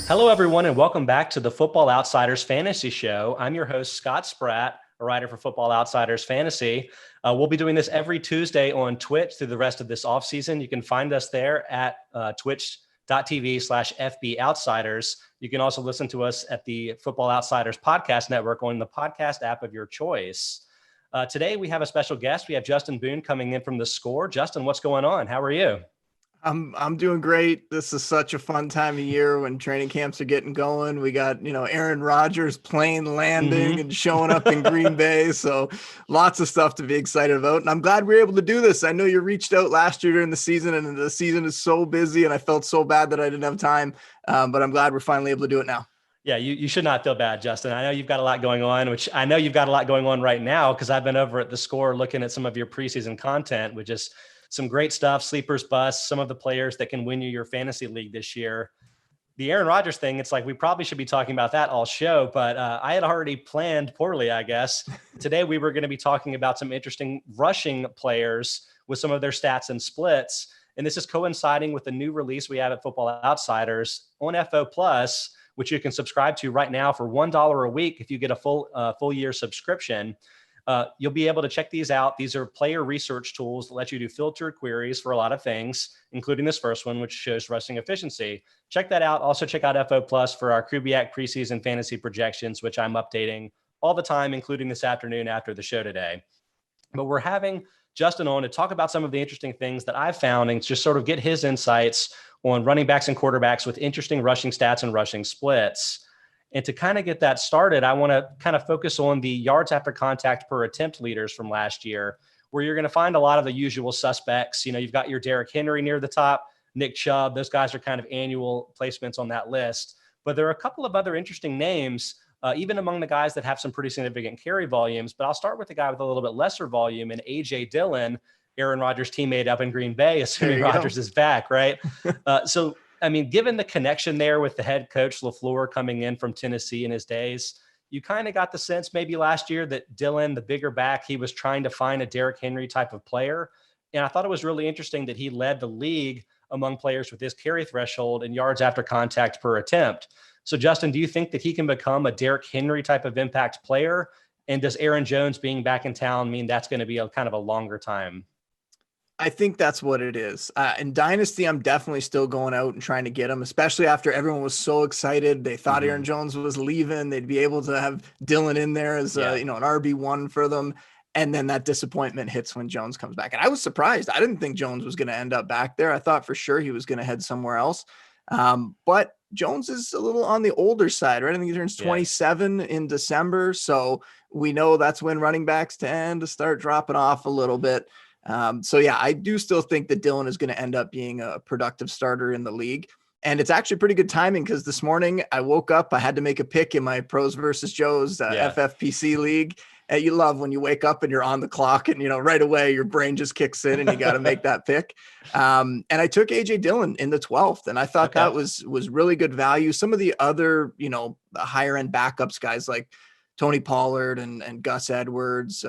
Hello, everyone, and welcome back to the Football Outsiders Fantasy Show. I'm your host, Scott Spratt, a writer for Football Outsiders Fantasy. We'll be doing this every Tuesday on Twitch through the rest of this offseason. You can find us there at twitch.tv/FB Outsiders. You can also listen to us at the Football Outsiders Podcast Network on the podcast app of your choice. Today, we have a special guest. We have Justin Boone coming in from The Score. Justin, what's going on? How are you? I'm doing great. This is such a fun time of year when training camps are getting going. We got, Aaron Rodgers plane landing and showing up in Green Bay. So lots of stuff to be excited about. And I'm glad we were able to do this. I know you reached out last year during the season, and the season is so busy, and I felt so bad that I didn't have time. But I'm glad we're finally able to do it now. Yeah, you should not feel bad, Justin. I know you've got a lot going on, which I know you've got a lot going on right now because I've been over at The Score looking at some of your preseason content, which is some great stuff, sleepers, busts, some of the players that can win you your fantasy league this year. The Aaron Rodgers thing, it's like we probably should be talking about that all show, but I had already planned poorly, I guess. Today we were going to be talking about some interesting rushing players with some of their stats and splits, and this is coinciding with the new release we have at Football Outsiders on FO Plus, which you can subscribe to right now for $1 a week if you get a full year subscription. You'll be able to check these out. These are player research tools that let you do filtered queries for a lot of things, including this first one, which shows rushing efficiency. Check that out. Also check out FO Plus for our Kubiak preseason fantasy projections, which I'm updating all the time, including this afternoon after the show today. But we're having Justin on to talk about some of the interesting things that I've found and just sort of get his insights on running backs and quarterbacks with interesting rushing stats and rushing splits. And to kind of get that started, I want to kind of focus on the yards after contact per attempt leaders from last year, where you're going to find a lot of the usual suspects. You've got your Derrick Henry near the top, Nick Chubb. Those guys are kind of annual placements on that list. But there are a couple of other interesting names, even among the guys that have some pretty significant carry volumes. But I'll start with the guy with a little bit lesser volume, and A.J. Dillon, Aaron Rodgers' teammate up in Green Bay, assuming Rodgers is back, right? Given the connection there with the head coach LaFleur coming in from Tennessee in his days, you kind of got the sense maybe last year that Dillon, the bigger back, he was trying to find a Derrick Henry type of player. And I thought it was really interesting that he led the league among players with this carry threshold and yards after contact per attempt. So, Justin, do you think that he can become a Derrick Henry type of impact player? And does Aaron Jones being back in town mean that's going to be a kind of a longer time? I think that's what it is. In Dynasty, I'm definitely still going out and trying to get him, especially after everyone was so excited. They thought Aaron Jones was leaving. They'd be able to have Dillon in there as an RB1 for them. And then that disappointment hits when Jones comes back. And I was surprised. I didn't think Jones was going to end up back there. I thought for sure he was going to head somewhere else. But Jones is a little on the older side, right? I think he turns 27 in December. So we know that's when running backs tend to start dropping off a little bit. I do still think that Dillon is going to end up being a productive starter in the league. And it's actually pretty good timing because this morning I woke up, I had to make a pick in my Pros versus Joes FFPC league. And you love when you wake up and you're on the clock and, right away your brain just kicks in and you got to make that pick. And I took AJ Dillon in the 12th and I thought that was really good value. Some of the other, the higher end backups guys like Tony Pollard and Gus Edwards,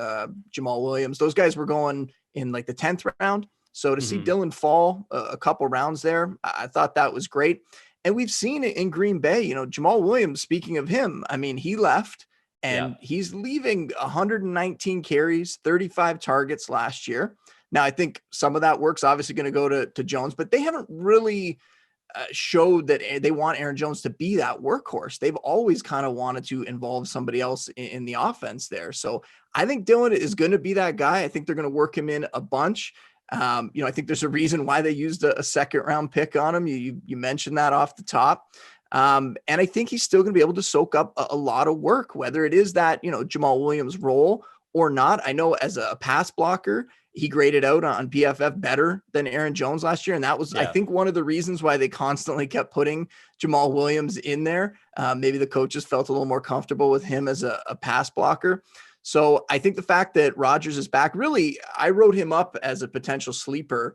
Jamal Williams, those guys were going in like the 10th round. So to see Dillon fall a couple rounds there, I thought that was great. And we've seen it in Green Bay, Jamal Williams, speaking of him, he left and he's leaving 119 carries, 35 targets last year. Now I think some of that work's obviously going to go to Jones, but they haven't really showed that they want Aaron Jones to be that workhorse. They've always kind of wanted to involve somebody else in the offense there. So I think Dillon is going to be that guy. I think they're going to work him in a bunch. I think there's a reason why they used a second round pick on him. You mentioned that off the top. And I think he's still going to be able to soak up a lot of work, whether it is that, Jamal Williams role or not. I know as a pass blocker, he graded out on PFF better than Aaron Jones last year. And that was, I think, one of the reasons why they constantly kept putting Jamal Williams in there. Maybe the coaches felt a little more comfortable with him as a pass blocker. So I think the fact that Rodgers is back, really, I wrote him up as a potential sleeper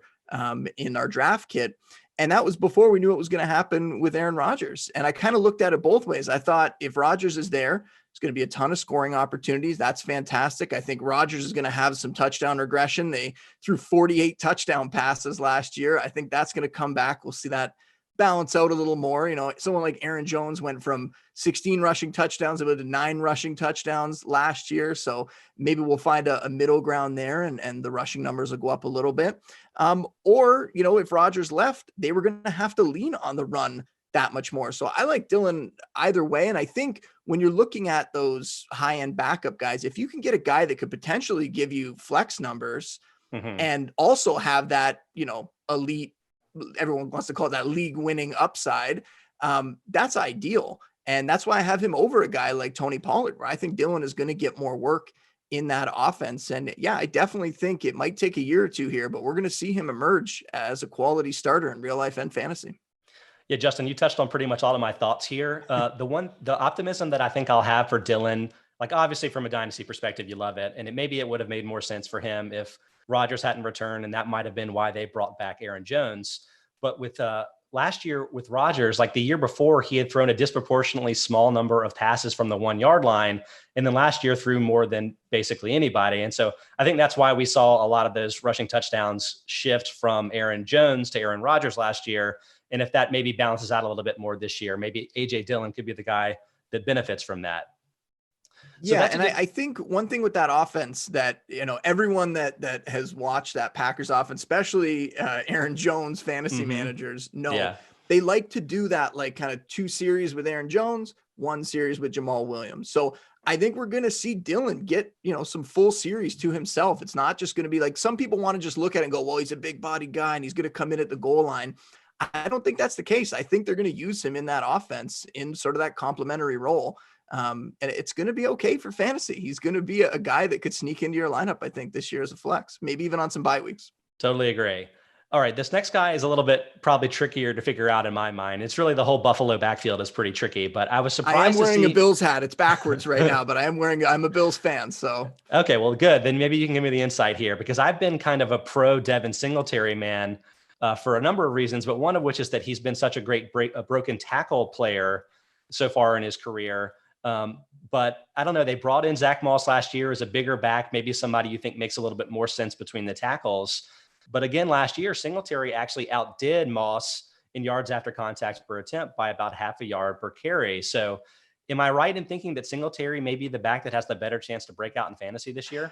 in our draft kit. And that was before we knew what was going to happen with Aaron Rodgers. And I kind of looked at it both ways. I thought if Rodgers is there, it's going to be a ton of scoring opportunities. That's fantastic. I think Rodgers is going to have some touchdown regression. They threw 48 touchdown passes last year. I think that's going to come back. We'll see that balance out a little more. Someone like Aaron Jones went from 16 rushing touchdowns to 9 rushing touchdowns last year. So maybe we'll find a middle ground there and the rushing numbers will go up a little bit. Or, if Rodgers left, they were going to have to lean on the run that much more. So I like Dillon either way. And I think when you're looking at those high-end backup guys, if you can get a guy that could potentially give you flex numbers and also have that, elite, everyone wants to call it that league winning upside, that's ideal. And that's why I have him over a guy like Tony Pollard, where I think Dillon is going to get more work in that offense. And yeah, I definitely think it might take a year or two here, but we're going to see him emerge as a quality starter in real life and fantasy. Yeah, Justin, you touched on pretty much all of my thoughts here. The optimism that I think I'll have for Dillon, like obviously from a dynasty perspective, you love it. And maybe it would have made more sense for him if Rodgers hadn't returned, and that might have been why they brought back Aaron Jones. But with last year with Rodgers, like the year before, he had thrown a disproportionately small number of passes from the 1 yard line. And then last year threw more than basically anybody. And so I think that's why we saw a lot of those rushing touchdowns shift from Aaron Jones to Aaron Rodgers last year. And if that maybe balances out a little bit more this year, maybe AJ Dillon could be the guy that benefits from that. So yeah, and I think one thing with that offense that, everyone that has watched that Packers offense, especially Aaron Jones fantasy managers know, they like to do that, like kind of 2 series with Aaron Jones, 1 series with Jamal Williams. So I think we're going to see Dillon get, some full series to himself. It's not just going to be like some people want to just look at it and go, well, he's a big bodied guy and he's going to come in at the goal line. I don't think that's the case. I think they're going to use him in that offense in sort of that complementary role. And it's going to be okay for fantasy. He's going to be a guy that could sneak into your lineup, I think, this year as a flex, maybe even on some bye weeks. Totally agree. All right. This next guy is a little bit probably trickier to figure out in my mind. It's really the whole Buffalo backfield is pretty tricky, but I was surprised. I am wearing a Bills hat. It's backwards right now, but I'm a Bills fan. So. Okay. Well, good. Then maybe you can give me the insight here because I've been kind of a pro Devin Singletary man for a number of reasons, but one of which is that he's been such a great broken tackle player so far in his career. But I don't know. They brought in Zach Moss last year as a bigger back, maybe somebody you think makes a little bit more sense between the tackles. But again, last year, Singletary actually outdid Moss in yards after contact per attempt by about half a yard per carry. So am I right in thinking that Singletary may be the back that has the better chance to break out in fantasy this year?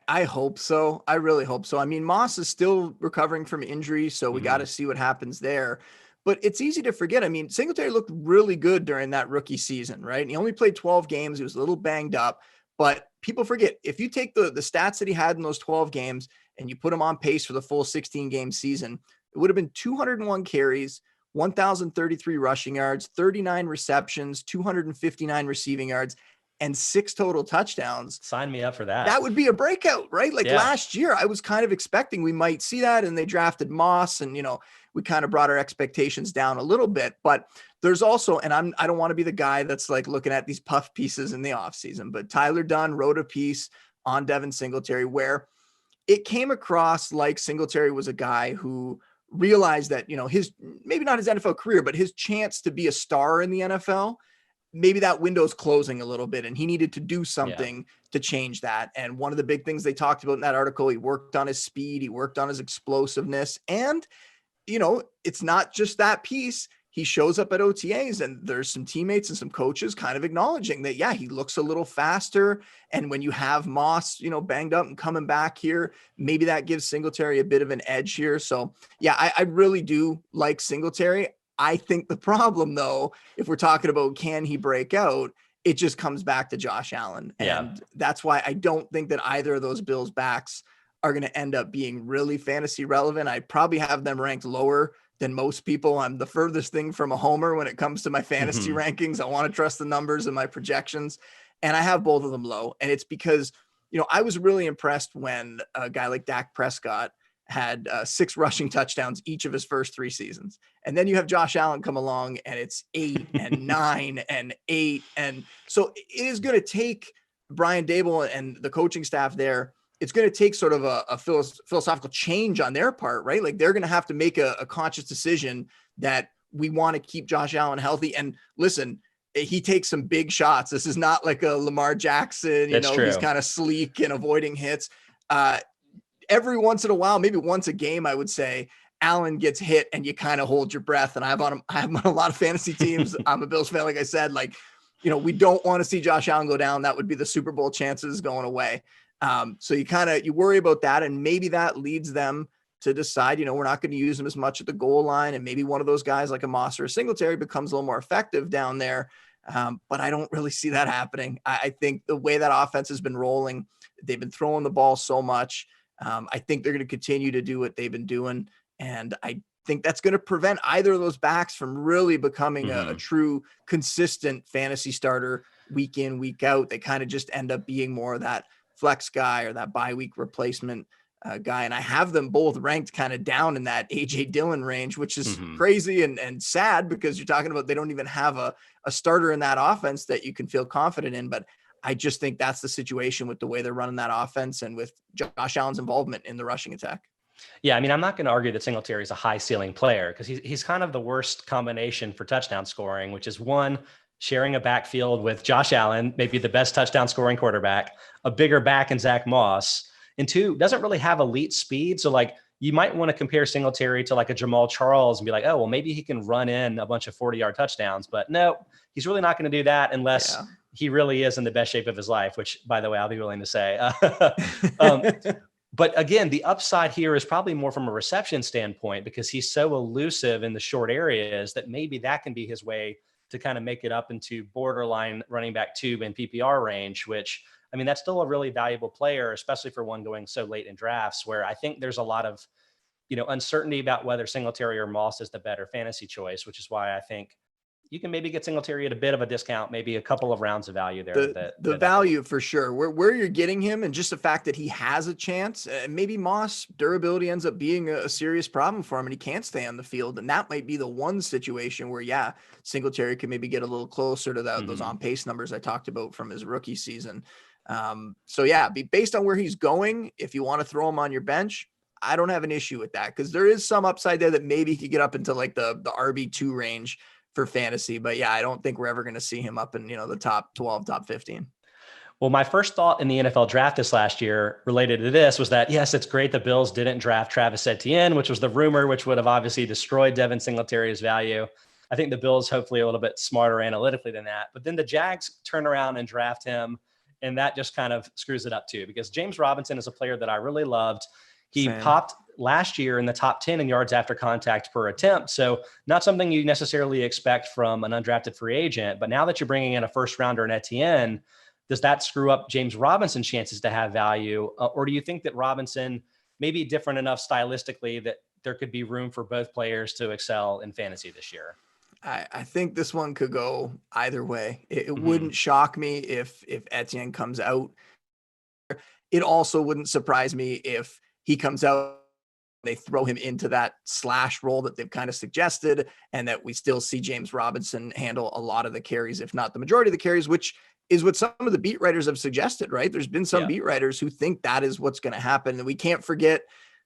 I hope so. I really hope so. I mean, Moss is still recovering from injury, so we got to see what happens there. But it's easy to forget. I mean, Singletary looked really good during that rookie season, right? And he only played 12 games. He was a little banged up. But people forget, if you take the stats that he had in those 12 games and you put him on pace for the full 16-game season, it would have been 201 carries, 1,033 rushing yards, 39 receptions, 259 receiving yards, and 6 total touchdowns. Sign me up for that. That would be a breakout, right? Like last year, I was kind of expecting we might see that, and they drafted Moss, and we kind of brought our expectations down a little bit. But there's also, and I don't want to be the guy that's like looking at these puff pieces in the offseason, but Tyler Dunn wrote a piece on Devin Singletary where it came across like Singletary was a guy who realized that, his, maybe not his NFL career, but his chance to be a star in the NFL, maybe that window's closing a little bit and he needed to do something to change that. And one of the big things they talked about in that article, he worked on his speed, he worked on his explosiveness, and it's not just that piece. He shows up at OTAs and there's some teammates and some coaches kind of acknowledging that, he looks a little faster. And when you have Moss, banged up and coming back here, maybe that gives Singletary a bit of an edge here. So I really do like Singletary. I think the problem though, if we're talking about, can he break out? It just comes back to Josh Allen. And that's why I don't think that either of those Bills backs are going to end up being really fantasy relevant. I probably have them ranked lower than most people. I'm the furthest thing from a homer when it comes to my fantasy rankings. I want to trust the numbers and my projections. And I have both of them low. And it's because, I was really impressed when a guy like Dak Prescott had 6 rushing touchdowns each of his first 3 seasons. And then you have Josh Allen come along and it's 8 and 9 and 8. And so it is going to take Brian Dable and the coaching staff there. It's going to take sort of a philosophical change on their part, right? Like they're going to have to make a conscious decision that we want to keep Josh Allen healthy. And listen, he takes some big shots. This is not like a Lamar Jackson, he's kind of sleek and avoiding hits. Every once in a while, maybe once a game, I would say, Allen gets hit and you kind of hold your breath. And I have him on a lot of fantasy teams. I'm a Bills fan. Like I said, like, we don't want to see Josh Allen go down. That would be the Super Bowl chances going away. So you worry about that. And maybe that leads them to decide, we're not going to use him as much at the goal line. And maybe one of those guys like a Moss or a Singletary becomes a little more effective down there. But I don't really see that happening. I think the way that offense has been rolling, they've been throwing the ball so much. I think they're going to continue to do what they've been doing. And I think that's going to prevent either of those backs from really becoming a true consistent fantasy starter week in, week out. They kind of just end up being more of that flex guy or that bye week replacement guy. And I have them both ranked kind of down in that AJ Dillon range, which is crazy and sad, because you're talking about they don't even have a starter in that offense that you can feel confident in. But I just think that's the situation with the way they're running that offense and with Josh Allen's involvement in the rushing attack. Yeah, I mean, I'm not going to argue that Singletary is a high ceiling player, because he's kind of the worst combination for touchdown scoring, which is one, sharing a backfield with Josh Allen, maybe the best touchdown scoring quarterback, a bigger back in Zach Moss, and two, doesn't really have elite speed. So like, you might want to compare Singletary to like a Jamal Charles and be like, oh, well, maybe he can run in a bunch of 40-yard touchdowns, but no, he's really not going to do that unless he really is in the best shape of his life, which, by the way, I'll be willing to say. But again, the upside here is probably more from a reception standpoint, because he's so elusive in the short areas that maybe that can be his way to kind of make it up into borderline running back 2 and PPR range, which, I mean, that's still a really valuable player, especially for one going so late in drafts, where I think there's a lot of, uncertainty about whether Singletary or Moss is the better fantasy choice, which is why I think you can maybe get Singletary at a bit of a discount, maybe a couple of rounds of value there. The value for sure, where you're getting him, and just the fact that he has a chance, maybe Moss durability ends up being a serious problem for him and he can't stay on the field. And that might be the one situation where, Singletary can maybe get a little closer to those on pace numbers I talked about from his rookie season. Based on where he's going, if you want to throw him on your bench, I don't have an issue with that, because there is some upside there that maybe he could get up into like the RB2 range for fantasy. But I don't think we're ever going to see him up in, the top 12, top 15. Well, my first thought in the NFL draft this last year related to this was that, yes, it's great the Bills didn't draft Travis Etienne, which was the rumor, which would have obviously destroyed Devin Singletary's value. I think the Bills hopefully a little bit smarter analytically than that. But then the Jags turn around and draft him, and that just kind of screws it up too, because James Robinson is a player that I really loved. He popped last year in the top 10 in yards after contact per attempt. So not something you necessarily expect from an undrafted free agent. But now that you're bringing in a first rounder in Etienne, does that screw up James Robinson's chances to have value? Or do you think that Robinson may be different enough stylistically that there could be room for both players to excel in fantasy this year? I think this one could go either way. It wouldn't shock me if Etienne comes out. It also wouldn't surprise me if he comes out, they throw him into that slash role that they've kind of suggested, and that we still see James Robinson handle a lot of the carries, if not the majority of the carries, which is what some of the beat writers have suggested, right? There's been some beat writers who think that is what's going to happen. And we can't forget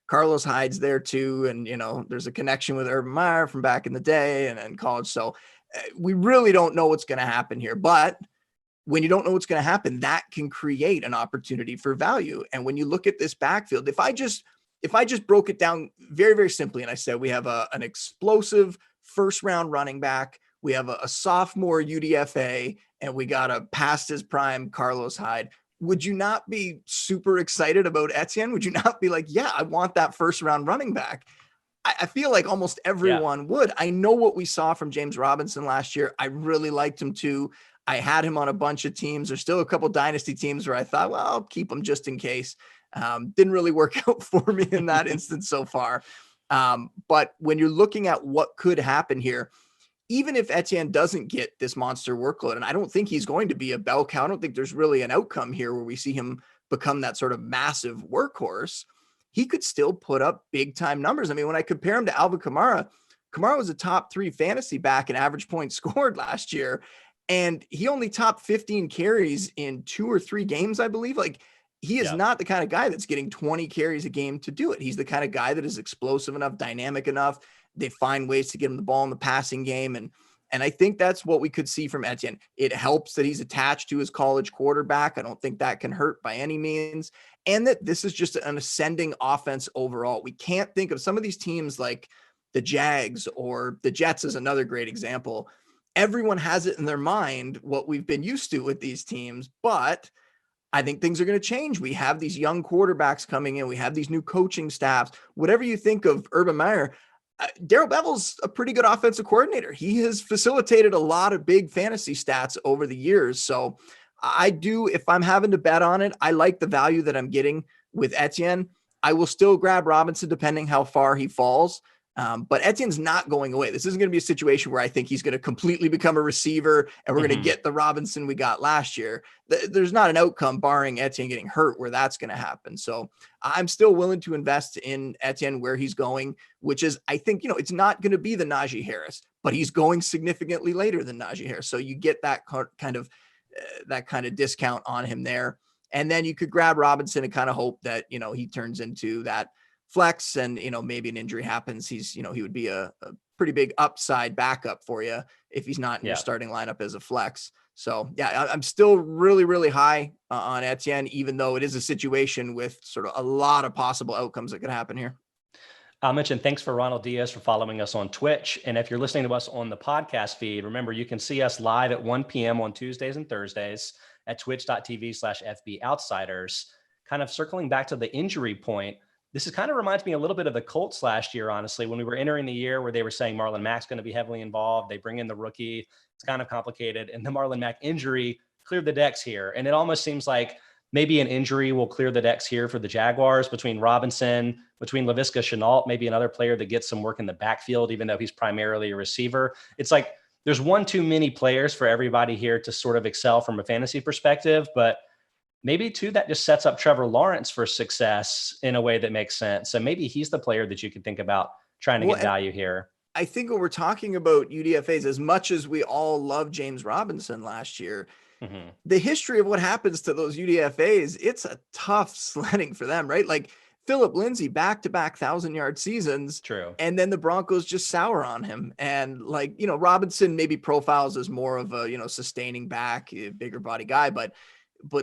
Carlos Hyde's there too. And, there's a connection with Urban Meyer from back in the day and college. So we really don't know what's going to happen here, but when you don't know what's going to happen, that can create an opportunity for value. And when you look at this backfield, if I just broke it down very, very simply, and I said, we have an explosive first round running back, we have a sophomore UDFA, and we got a past his prime Carlos Hyde, would you not be super excited about Etienne? Would you not be like, yeah, I want that first round running back? I feel like almost everyone would. I know what we saw from James Robinson last year. I really liked him too. I had him on a bunch of teams. There's still a couple dynasty teams where I thought, well, I'll keep him just in case. Didn't really work out for me in that instance so far. But when you're looking at what could happen here, even if Etienne doesn't get this monster workload, and I don't think he's going to be a bell cow, I don't think there's really an outcome here where we see him become that sort of massive workhorse, he could still put up big time numbers. I mean, when I compare him to Alvin Kamara was a top 3 fantasy back in average points scored last year. And he only topped 15 carries in 2 or 3 games, I believe. Like, he is not the kind of guy that's getting 20 carries a game to do it. He's the kind of guy that is explosive enough, dynamic enough. They find ways to get him the ball in the passing game. And And I think that's what we could see from Etienne. It helps that he's attached to his college quarterback. I don't think that can hurt by any means. And that this is just an ascending offense overall. We can't think of some of these teams like the Jags or the Jets is another great example. Everyone has it in their mind, what we've been used to with these teams, but I think things are going to change. We have these young quarterbacks coming in. We have these new coaching staffs. Whatever you think of Urban Meyer, Darrell Bevell's a pretty good offensive coordinator. He has facilitated a lot of big fantasy stats over the years. So I do, if I'm having to bet on it, I like the value that I'm getting with Etienne. I will still grab Robinson depending how far he falls. But Etienne's not going away. This isn't going to be a situation where I think he's going to completely become a receiver and we're going to get the Robinson we got last year. There's not an outcome barring Etienne getting hurt where that's going to happen. So I'm still willing to invest in Etienne where he's going, which is, I think, it's not going to be the Najee Harris, but he's going significantly later than Najee Harris. So you get that kind of discount on him there. And then you could grab Robinson and kind of hope that, he turns into that flex and, maybe an injury happens. He would be a pretty big upside backup for you if he's not in your starting lineup as a flex. So yeah, I'm still really, really high on Etienne, even though it is a situation with sort of a lot of possible outcomes that could happen here. I'll mention thanks for Ronald Diaz for following us on Twitch. And if you're listening to us on the podcast feed, remember you can see us live at 1 p.m. on Tuesdays and Thursdays at twitch.tv/FB Outsiders. Kind of circling back to the injury point, this is kind of reminds me a little bit of the Colts last year, honestly, when we were entering the year where they were saying Marlon Mack's going to be heavily involved. They bring in the rookie. It's kind of complicated. And the Marlon Mack injury cleared the decks here. And it almost seems like maybe an injury will clear the decks here for the Jaguars between Robinson, between Laviska Shenault, maybe another player that gets some work in the backfield, even though he's primarily a receiver. It's like there's one too many players for everybody here to sort of excel from a fantasy perspective, but maybe too, that just sets up Trevor Lawrence for success in a way that makes sense. So maybe he's the player that you could think about trying to get value here. I think when we're talking about UDFAs, as much as we all love James Robinson last year, the history of what happens to those UDFAs, it's a tough sledding for them, right? Like Philip Lindsay, back-to-back 1,000-yard seasons. True. And then the Broncos just sour on him. And Robinson maybe profiles as more of a, sustaining back, a bigger body guy, but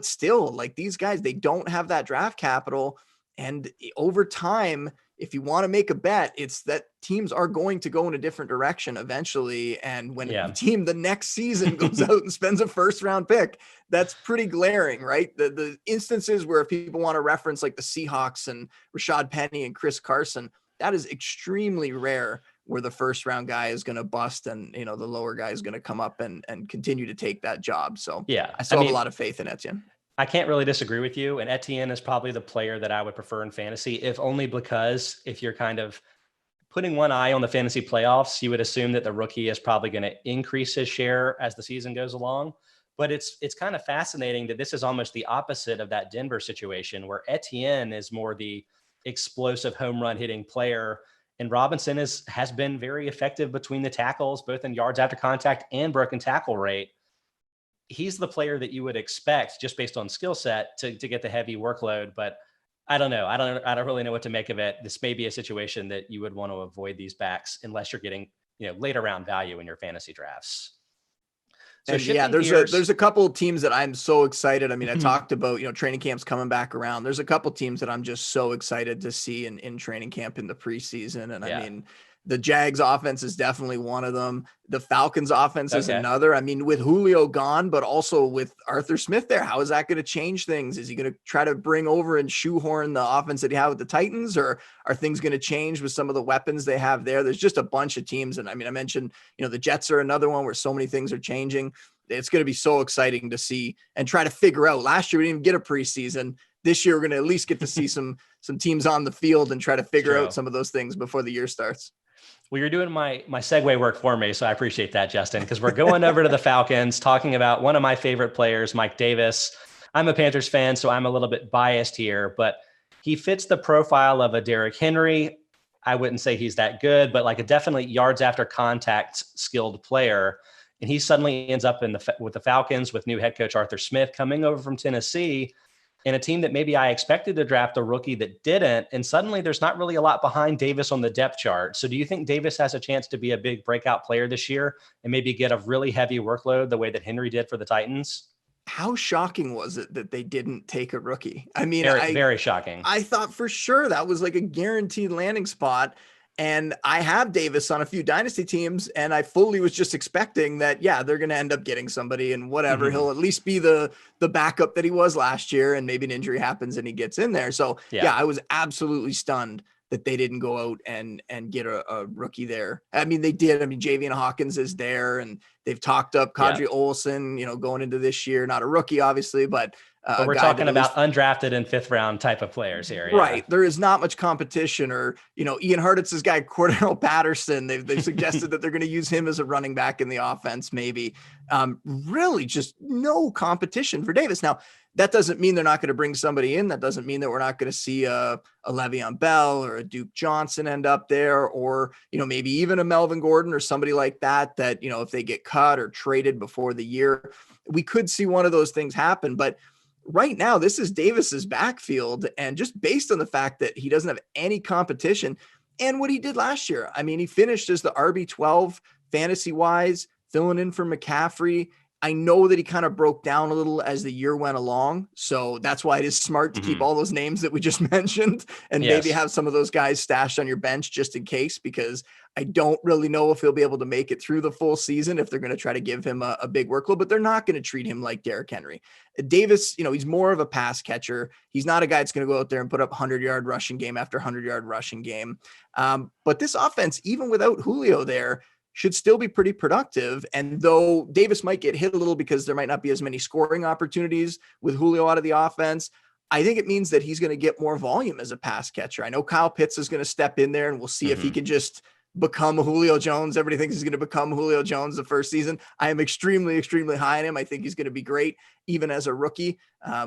still, like these guys, they don't have that draft capital. And over time, if you want to make a bet, it's that teams are going to go in a different direction eventually. And when a team the next season goes out and spends a first-round pick, that's pretty glaring, right? The instances where people want to reference like the Seahawks and Rashad Penny and Chris Carson, that is extremely rare, where the first round guy is going to bust and, the lower guy is going to come up and continue to take that job. So I still have a lot of faith in Etienne. I can't really disagree with you. And Etienne is probably the player that I would prefer in fantasy, if only because if you're kind of putting one eye on the fantasy playoffs, you would assume that the rookie is probably going to increase his share as the season goes along. But it's kind of fascinating that this is almost the opposite of that Denver situation where Etienne is more the explosive home run hitting player. And Robinson has been very effective between the tackles, both in yards after contact and broken tackle rate. He's the player that you would expect just based on skill set to get the heavy workload. But I don't know. I don't really know what to make of it. This may be a situation that you would want to avoid these backs unless you're getting, later round value in your fantasy drafts. So there's a couple of teams that I'm so excited. I mean, I talked about, training camps coming back around. There's a couple of teams that I'm just so excited to see in training camp in the preseason. And I mean, the Jags offense is definitely one of them. The Falcons offense is another. I mean, with Julio gone, but also with Arthur Smith there, how is that going to change things? Is he going to try to bring over and shoehorn the offense that he had with the Titans, or are things going to change with some of the weapons they have there? There's just a bunch of teams. And I mean, I mentioned, the Jets are another one where so many things are changing. It's going to be so exciting to see and try to figure out. Last year, we didn't even get a preseason. This year, we're going to at least get to see some teams on the field and try to figure out some of those things before the year starts. Well, you're doing my segue work for me, so I appreciate that, Justin, because we're going over to the Falcons, talking about one of my favorite players, Mike Davis. I'm a Panthers fan, so I'm a little bit biased here, but he fits the profile of a Derrick Henry. I wouldn't say he's that good, but like a definitely yards after contact skilled player. And he suddenly ends up with the Falcons with new head coach Arthur Smith coming over from Tennessee. and a team that maybe I expected to draft a rookie that didn't. And suddenly there's not really a lot behind Davis on the depth chart. So do you think Davis has a chance to be a big breakout player this year and maybe get a really heavy workload the way that Henry did for the Titans? How shocking was it that they didn't take a rookie? I mean, Very shocking. I thought for sure that was like a guaranteed landing spot. And I have Davis on a few dynasty teams, and I fully was just expecting that, yeah, they're going to end up getting somebody and whatever. He'll at least be the backup that he was last year, and maybe an injury happens and he gets in there. So yeah, I was absolutely stunned that they didn't go out and get a rookie there. I mean, they did. I mean, Javian Hawkins is there, and they've talked up Kadri Olson, going into this year, not a rookie, obviously, but we're talking about undrafted and fifth round type of players here. Right. There is not much competition, or, Ian Hartitz's guy, Cordell Patterson. They've suggested that they're going to use him as a running back in the offense, maybe. Really just no competition for Davis. Now, that doesn't mean they're not going to bring somebody in. That doesn't mean that we're not going to see a Le'Veon Bell or a Duke Johnson end up there, or, maybe even a Melvin Gordon or somebody like that, if they get cut or traded before the year, we could see one of those things happen. But right now, this is Davis's backfield. And just based on the fact that he doesn't have any competition and what he did last year, I mean, he finished as the RB12 fantasy wise, filling in for McCaffrey. I know that he kind of broke down a little as the year went along. So that's why it is smart to keep all those names that we just mentioned and maybe have some of those guys stashed on your bench just in case, because I don't really know if he'll be able to make it through the full season if they're going to try to give him a big workload, but they're not going to treat him like Derrick Henry. Davis, he's more of a pass catcher. He's not a guy that's going to go out there and put up 100-yard rushing game after 100-yard rushing game. But this offense, even without Julio there, should still be pretty productive. And though Davis might get hit a little because there might not be as many scoring opportunities with Julio out of the offense, I think it means that he's going to get more volume as a pass catcher. I know Kyle Pitts is going to step in there, and we'll see if he can just become Julio Jones. Everybody thinks he's going to become Julio Jones the first season. I am extremely, extremely high on him. I think he's going to be great, even as a rookie,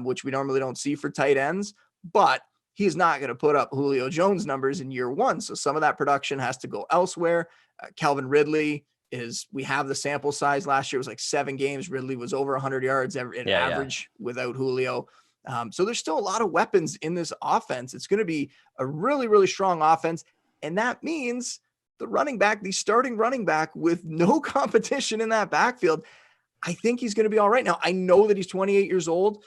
which we normally don't see for tight ends. But he's not going to put up Julio Jones numbers in year one. So some of that production has to go elsewhere. Calvin Ridley we have the sample size. Last year was like 7 games. Ridley was over 100 yards in average without Julio. So there's still a lot of weapons in this offense. It's going to be a really, really strong offense. And that means the starting running back with no competition in that backfield, I think he's going to be all right. Now, I know that he's 28 years old,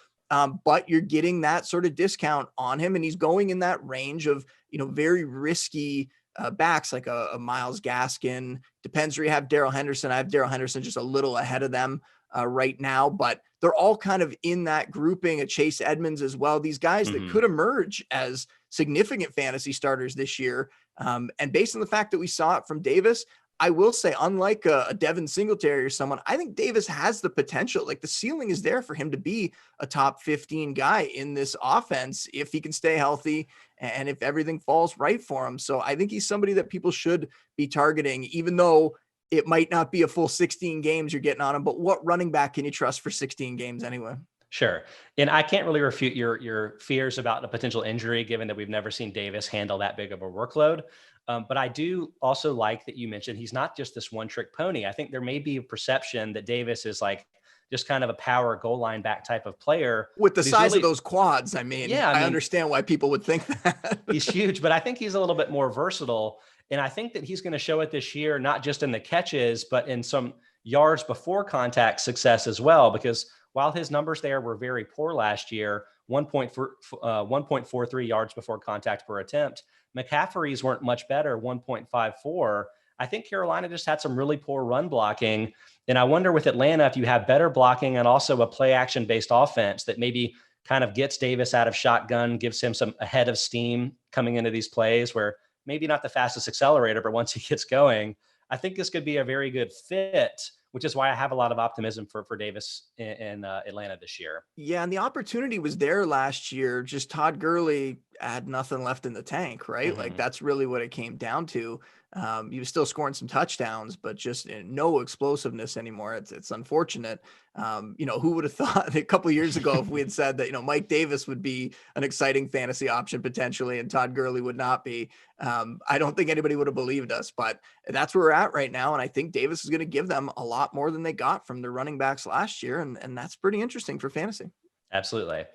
but you're getting that sort of discount on him, and he's going in that range of, very risky backs like a Myles Gaskin. Depends where you have Daryl Henderson. I have Daryl Henderson just a little ahead of them right now, but they're all kind of in that grouping. A Chase Edmonds as well. These guys that could emerge as significant fantasy starters this year. And based on the fact that we saw it from Davis, I will say, unlike a Devin Singletary or someone, I think Davis has the potential. Like, the ceiling is there for him to be a top 15 guy in this offense if he can stay healthy and if everything falls right for him. So I think he's somebody that people should be targeting, even though it might not be a full 16 games you're getting on him. But what running back can you trust for 16 games anyway? Sure. And I can't really refute your fears about a potential injury, given that we've never seen Davis handle that big of a workload. But I do also like that you mentioned he's not just this one trick pony. I think there may be a perception that Davis is like just kind of a power goal line back type of player. With the size of those quads, I mean, I understand why people would think that. He's huge, but I think he's a little bit more versatile. And I think that he's going to show it this year, not just in the catches, but in some yards before contact success as well, because while his numbers there were very poor last year, 1.43 yards before contact per attempt, McCaffrey's weren't much better, 1.54. I think Carolina just had some really poor run blocking. And I wonder with Atlanta, if you have better blocking and also a play action based offense that maybe kind of gets Davis out of shotgun, gives him some ahead of steam coming into these plays where maybe not the fastest accelerator, but once he gets going, I think this could be a very good fit, which is why I have a lot of optimism for Davis in Atlanta this year. Yeah, and the opportunity was there last year. Just Todd Gurley had nothing left in the tank, right? Like, that's really what it came down to. He was still scoring some touchdowns, but just no explosiveness anymore. It's unfortunate. Who would have thought a couple of years ago if we had said that, Mike Davis would be an exciting fantasy option potentially and Todd Gurley would not be. I don't think anybody would have believed us, but that's where we're at right now. And I think Davis is going to give them a lot more than they got from their running backs last year. And that's pretty interesting for fantasy. Absolutely.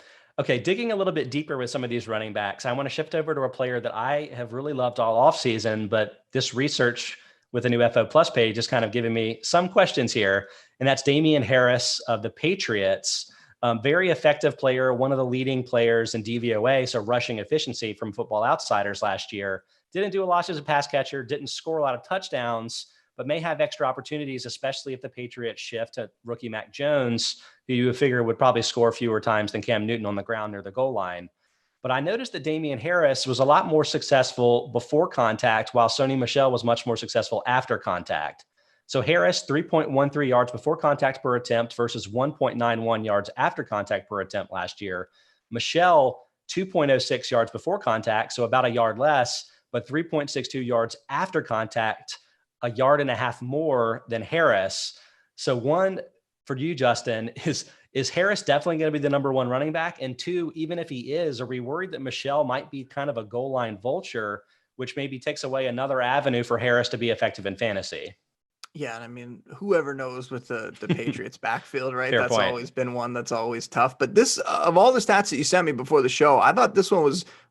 Okay, digging a little bit deeper with some of these running backs, I want to shift over to a player that I have really loved all offseason, but this research with the new FO Plus page is kind of giving me some questions here, and that's Damian Harris of the Patriots. Very effective player, one of the leading players in DVOA, so rushing efficiency from Football Outsiders last year. Didn't do a lot as a pass catcher, didn't score a lot of touchdowns, but may have extra opportunities, especially if the Patriots shift to rookie Mac Jones, who you would figure would probably score fewer times than Cam Newton on the ground near the goal line. But I noticed that Damian Harris was a lot more successful before contact, while Sony Michel was much more successful after contact. So Harris, 3.13 yards before contact per attempt versus 1.91 yards after contact per attempt last year. Michel, 2.06 yards before contact, so about a yard less, but 3.62 yards after contact, a yard and a half more than Harris. So one for you, Justin, is Harris definitely going to be the number one running back? And two, even if he is, are we worried that Michel might be kind of a goal line vulture, which maybe takes away another avenue for Harris to be effective in fantasy? Yeah, and I mean, whoever knows with the Patriots backfield, right? Fair That's point. always been one that's always tough. But this, of all the stats that you sent me before the show, I thought this one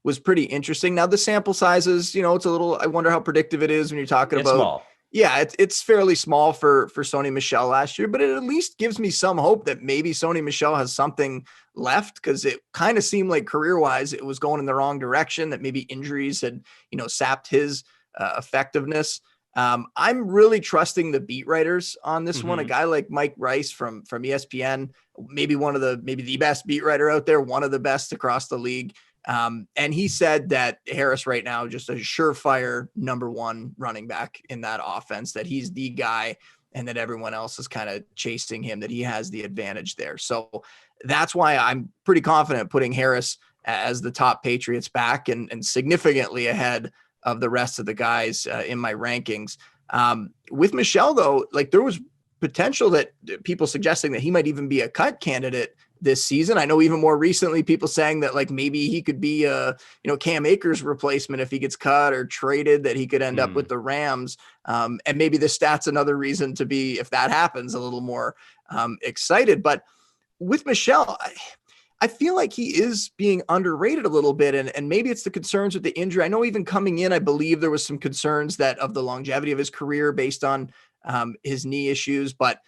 was pretty interesting. Now the sample sizes, it's a little. I wonder how predictive it is when you're talking It's about. small. Yeah, it's fairly small for Sony Michel last year, but it at least gives me some hope that maybe Sony Michel has something left, because it kind of seemed like career-wise it was going in the wrong direction, that maybe injuries had, sapped his effectiveness. I'm really trusting the beat writers on this one. A guy like Mike Rice from ESPN, maybe the best beat writer out there, one of the best across the league. And he said that Harris right now, just a surefire number one running back in that offense, that he's the guy and that everyone else is kind of chasing him, that he has the advantage there. So that's why I'm pretty confident putting Harris as the top Patriots back and significantly ahead of the rest of the guys in my rankings. With Michel, though, like there was potential that people suggesting that he might even be a cut candidate this season. I know even more recently people saying that like maybe he could be Cam Akers replacement if he gets cut or traded, that he could end up with the Rams. And maybe the stat's another reason to be, if that happens, a little more excited. But with Michel, I feel like he is being underrated a little bit, and maybe it's the concerns with the injury. I know even coming in, I believe there was some concerns that of the longevity of his career based on his knee issues, but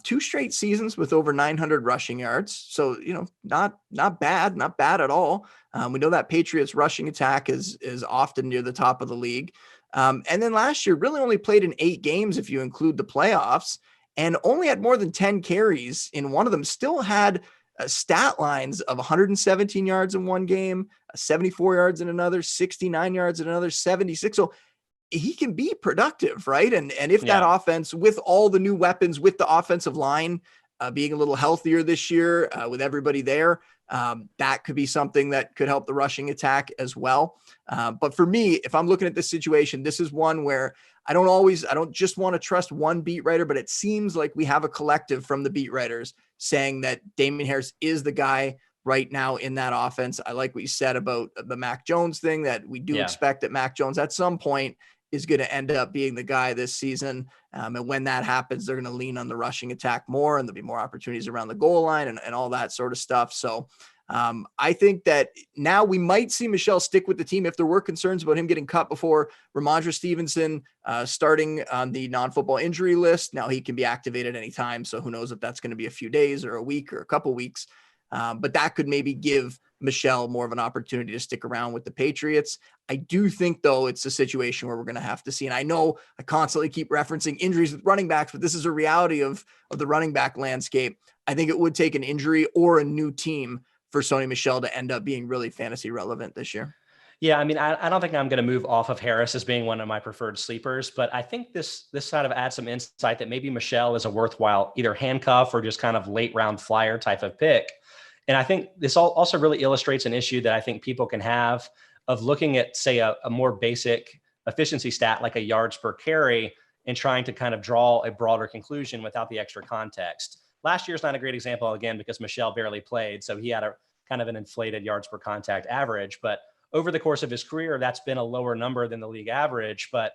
2 straight seasons with over 900 rushing yards. So, not bad at all. We know that Patriots rushing attack is often near the top of the league. And then last year really only played in 8 games if you include the playoffs, and only had more than 10 carries in one of them. Still had stat lines of 117 yards in one game, 74 yards in another, 69 yards in another, 76. So he can be productive, right? And if that offense, with all the new weapons, with the offensive line being a little healthier this year, with everybody there, that could be something that could help the rushing attack as well. But for me, if I'm looking at this situation, this is one where I don't just want to trust one beat writer, but it seems like we have a collective from the beat writers saying that Damian Harris is the guy right now in that offense. I like what you said about the Mac Jones thing, that we do expect that Mac Jones at some point is going to end up being the guy this season. And when that happens, they're going to lean on the rushing attack more, and there'll be more opportunities around the goal line and all that sort of stuff. So I think that now we might see Michel stick with the team. If there were concerns about him getting cut before, Ramondre Stevenson starting on the non-football injury list, now he can be activated anytime. So who knows if that's going to be a few days or a week or a couple weeks. But that could maybe give Michel more of an opportunity to stick around with the Patriots. I do think, though, it's a situation where we're going to have to see. And I know I constantly keep referencing injuries with running backs, but this is a reality of the running back landscape. I think it would take an injury or a new team for Sony Michel to end up being really fantasy relevant this year. Yeah, I mean, I don't think I'm going to move off of Harris as being one of my preferred sleepers, but I think this sort of adds some insight that maybe Michel is a worthwhile either handcuff or just kind of late round flyer type of pick. And I think this also really illustrates an issue that I think people can have of looking at, say, a more basic efficiency stat like a yards per carry and trying to kind of draw a broader conclusion without the extra context. Last year's not a great example, again, because Michel barely played, so he had a kind of an inflated yards per contact average. But over the course of his career, that's been a lower number than the league average. But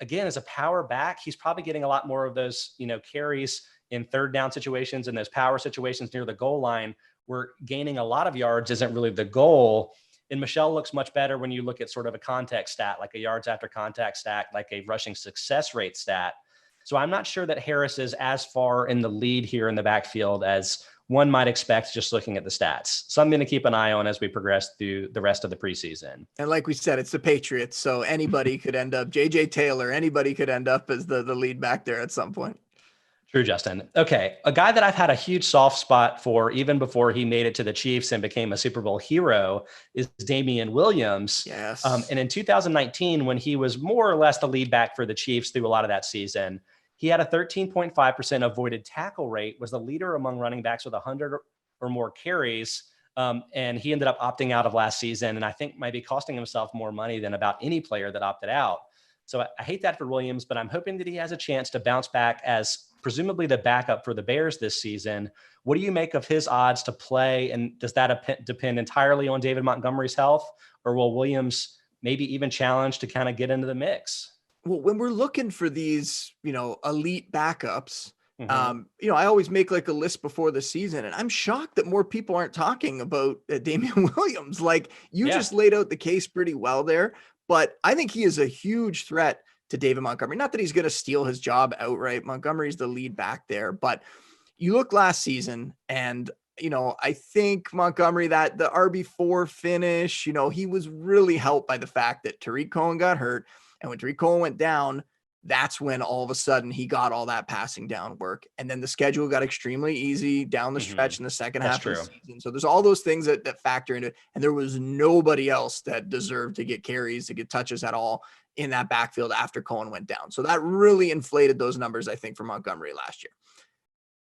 again, as a power back, he's probably getting a lot more of those, carries in third down situations and those power situations near the goal line, where gaining a lot of yards isn't really the goal. And Michelle looks much better when you look at sort of a contact stat, like a yards after contact stat, like a rushing success rate stat. So I'm not sure that Harris is as far in the lead here in the backfield as one might expect just looking at the stats. Something to keep an eye on as we progress through the rest of the preseason. And like we said, it's the Patriots, so anybody could end up, JJ Taylor, anybody could end up as the lead back there at some point. True, Justin. Okay. A guy that I've had a huge soft spot for even before he made it to the Chiefs and became a Super Bowl hero is Damian Williams. Yes. And in 2019, when he was more or less the lead back for the Chiefs through a lot of that season, he had a 13.5% avoided tackle rate, was the leader among running backs with 100 or more carries. And he ended up opting out of last season, and I think might be costing himself more money than about any player that opted out. So I hate that for Williams, but I'm hoping that he has a chance to bounce back as presumably the backup for the Bears this season. What do you make of his odds to play? And does that depend entirely on David Montgomery's health, or will Williams maybe even challenge to kind of get into the mix? Well, when we're looking for these, elite backups, I always make like a list before the season, and I'm shocked that more people aren't talking about Damian Williams. Like you just laid out the case pretty well there, but I think he is a huge threat to David Montgomery. Not that he's going to steal his job outright. Montgomery's the lead back there, but you look last season and, I think Montgomery, that the RB4 finish, he was really helped by the fact that Tariq Cohen got hurt. And when Tariq Cohen went down, that's when all of a sudden he got all that passing down work. And then the schedule got extremely easy down the stretch in the second half of the season. So there's all those things that factor into it. And there was nobody else that deserved to get carries, to get touches at all in that backfield after Cohen went down. So that really inflated those numbers, I think, for Montgomery last year.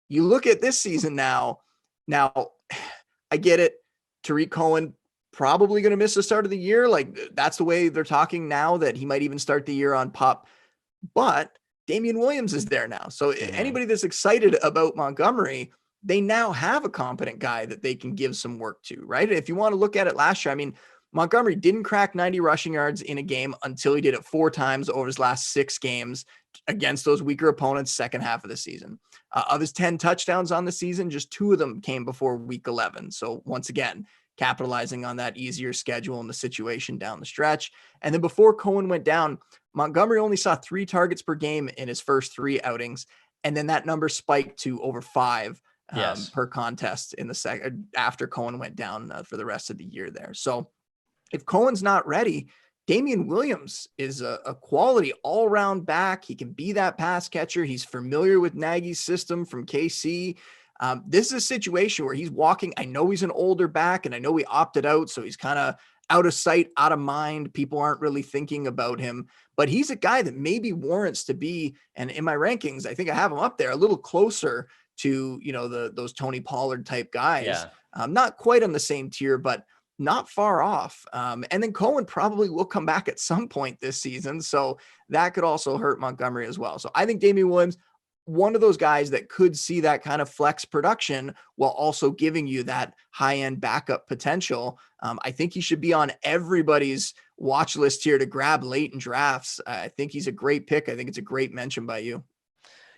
You look at this season now, I get it. Tariq Cohen probably going to miss the start of the year. Like that's the way they're talking now, that he might even start the year on PUP. But Damian Williams is there now. So anybody that's excited about Montgomery, they now have a competent guy that they can give some work to, right? If you want to look at it last year, I mean, Montgomery didn't crack 90 rushing yards in a game until he did it 4 times over his last 6 games against those weaker opponents second half of the season. Of his 10 touchdowns on the season, just 2 of them came before week 11. So once again, capitalizing on that easier schedule and the situation down the stretch. And then before Cohen went down, Montgomery only saw 3 targets per game in his first 3 outings. And then that number spiked to over 5 per contest in the second after Cohen went down for the rest of the year there. So if Cohen's not ready, Damian Williams is a quality all-around back. He can be that pass catcher. He's familiar with Nagy's system from KC. This is a situation where he's walking. I know he's an older back, and I know he opted out, so he's kind of out of sight, out of mind. People aren't really thinking about him, but he's a guy that maybe warrants to be, and in my rankings, I think I have him up there a little closer to, those Tony Pollard type guys. Yeah. Not quite on the same tier, but not far off. And then Cohen probably will come back at some point this season. So that could also hurt Montgomery as well. So I think Damian Williams, one of those guys that could see that kind of flex production while also giving you that high-end backup potential. I think he should be on everybody's watch list here to grab late in drafts. I think he's a great pick. I think it's a great mention by you.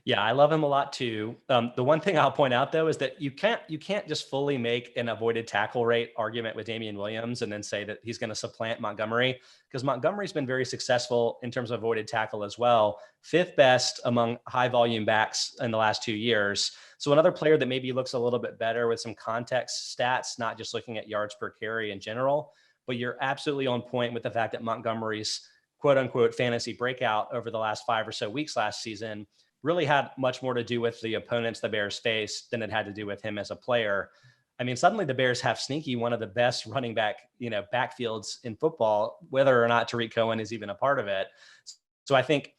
Yeah, I love him a lot too. The one thing I'll point out though is that you can't just fully make an avoided tackle rate argument with Damian Williams and then say that he's going to supplant Montgomery, because Montgomery's been very successful in terms of avoided tackle as well. 5th best among high volume backs in the last 2 years. So another player that maybe looks a little bit better with some context stats, not just looking at yards per carry in general, but you're absolutely on point with the fact that Montgomery's quote unquote fantasy breakout over the last 5 or so weeks last season really had much more to do with the opponents the Bears faced than it had to do with him as a player. I mean, suddenly the Bears have sneaky one of the best running back, backfields in football, whether or not Tariq Cohen is even a part of it. So I think,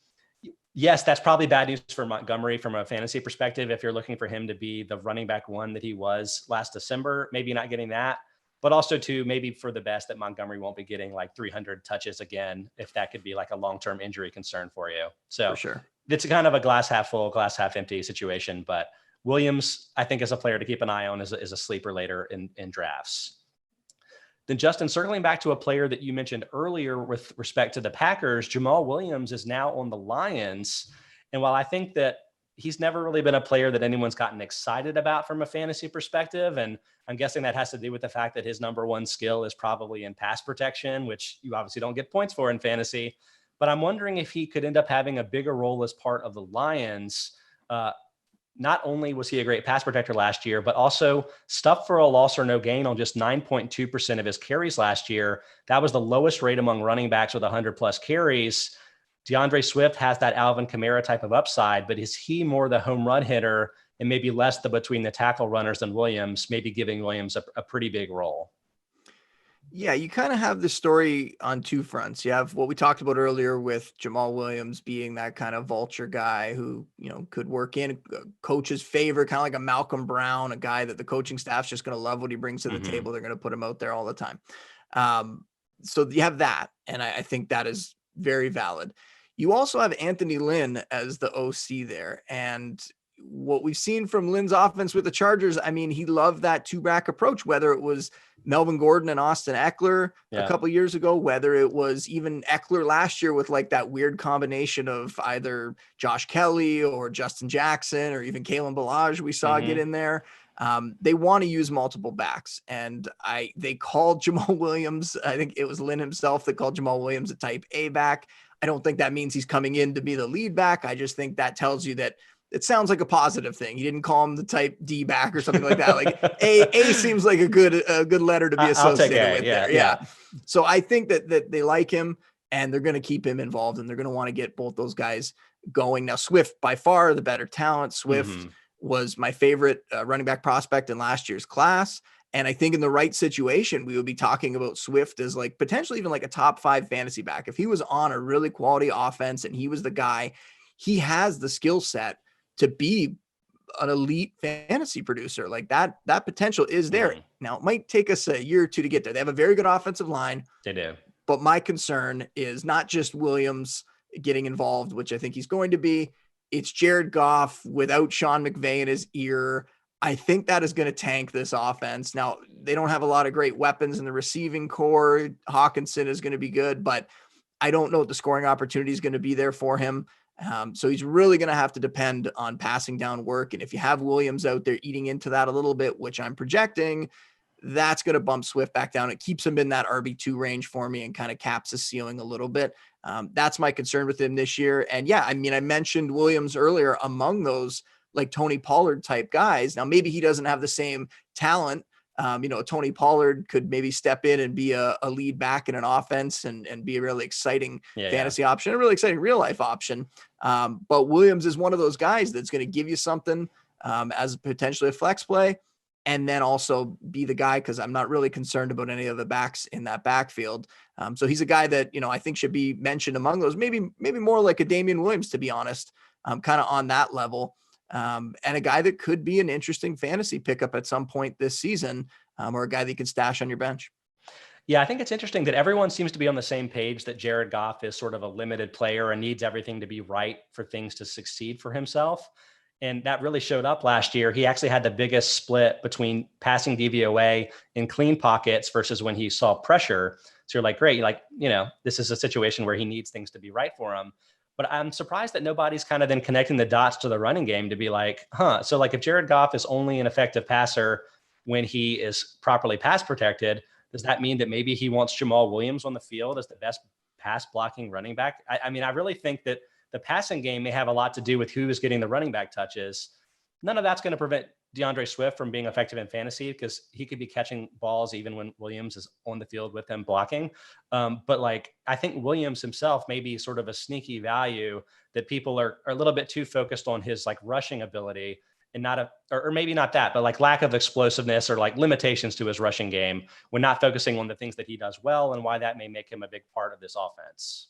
yes, that's probably bad news for Montgomery from a fantasy perspective. If you're looking for him to be the running back 1 that he was last December, maybe not getting that, but also too, maybe for the best that Montgomery won't be getting like 300 touches again, if that could be like a long-term injury concern for you. So for sure, it's kind of a glass half full, glass half empty situation, but Williams, I think, is a player to keep an eye on as a sleeper later in drafts. Then Justin, circling back to a player that you mentioned earlier with respect to the Packers, Jamal Williams is now on the Lions. And while I think that he's never really been a player that anyone's gotten excited about from a fantasy perspective. And I'm guessing that has to do with the fact that his number one skill is probably in pass protection, which you obviously don't get points for in fantasy. But I'm wondering if he could end up having a bigger role as part of the Lions. Not only was he a great pass protector last year, but also stuffed for a loss or no gain on just 9.2% of his carries last year. That was the lowest rate among running backs with 100 plus carries. DeAndre Swift has that Alvin Kamara type of upside, but is he more the home run hitter and maybe less the between the tackle runners than Williams, maybe giving Williams a pretty big role? Yeah, you kind of have the story on two fronts. You have what we talked about earlier with Jamal Williams being that kind of vulture guy who, could work in a coach's favor, kind of like a Malcolm Brown, a guy that the coaching staff's just going to love what he brings to the table. They're going to put him out there all the time. So you have that. And I think that is very valid. You also have Anthony Lynn as the OC there. And what we've seen from Lynn's offense with the Chargers, I mean, he loved that two-back approach, whether it was Melvin Gordon and Austin Eckler a couple years ago, whether it was even Eckler last year with like that weird combination of either Josh Kelly or Justin Jackson or even Kalen Ballage we saw get in there. They want to use multiple backs, and they called Jamal Williams. I think it was Lynn himself that called Jamal Williams a type A back. I don't think that means he's coming in to be the lead back. I just think that tells you that it sounds like a positive thing. He didn't call him the type D back or something like that. Like A seems like a good letter to be associated with there. Yeah. So I think that they like him and they're going to keep him involved and they're going to want to get both those guys going. Now, Swift by far the better talent. Swift was my favorite running back prospect in last year's class. And I think in the right situation, we would be talking about Swift as like potentially even like a top 5 fantasy back. If he was on a really quality offense and he was the guy, he has the skill set to be an elite fantasy producer. Like that potential is there. Now it might take us a year or two to get there. They have a very good offensive line. They do. But my concern is not just Williams getting involved, which I think he's going to be. It's Jared Goff without Sean McVay in his ear. I think that is going to tank this offense. Now, they don't have a lot of great weapons in the receiving core. Hawkinson is going to be good, but I don't know what the scoring opportunity is going to be there for him. So he's really going to have to depend on passing down work. And if you have Williams out there eating into that a little bit, which I'm projecting, that's going to bump Swift back down. It keeps him in that RB2 range for me and kind of caps his ceiling a little bit. That's my concern with him this year. And yeah, I mean, I mentioned Williams earlier among those like Tony Pollard type guys. Now, maybe he doesn't have the same talent. Tony Pollard could maybe step in and be a lead back in an offense and be a really exciting fantasy option, a really exciting real life option. But Williams is one of those guys that's going to give you something as potentially a flex play and then also be the guy because I'm not really concerned about any of the backs in that backfield. So he's a guy that, I think should be mentioned among those, maybe more like a Damian Williams, to be honest, kind of on that level. And a guy that could be an interesting fantasy pickup at some point this season, or a guy that you can stash on your bench. Yeah, I think it's interesting that everyone seems to be on the same page that Jared Goff is sort of a limited player and needs everything to be right for things to succeed for himself. And that really showed up last year. He actually had the biggest split between passing DVOA in clean pockets versus when he saw pressure. So you're like, great, this is a situation where he needs things to be right for him. But I'm surprised that nobody's kind of then connecting the dots to the running game to be like, so like if Jared Goff is only an effective passer when he is properly pass protected, does that mean that maybe he wants Jamal Williams on the field as the best pass blocking running back? I mean, I really think that the passing game may have a lot to do with who is getting the running back touches. None of that's going to prevent DeAndre Swift from being effective in fantasy because he could be catching balls even when Williams is on the field with him blocking. But I think Williams himself may be sort of a sneaky value that people are a little bit too focused on his rushing ability and or maybe not that, but lack of explosiveness or limitations to his rushing game. We're not focusing on the things that he does well and why that may make him a big part of this offense.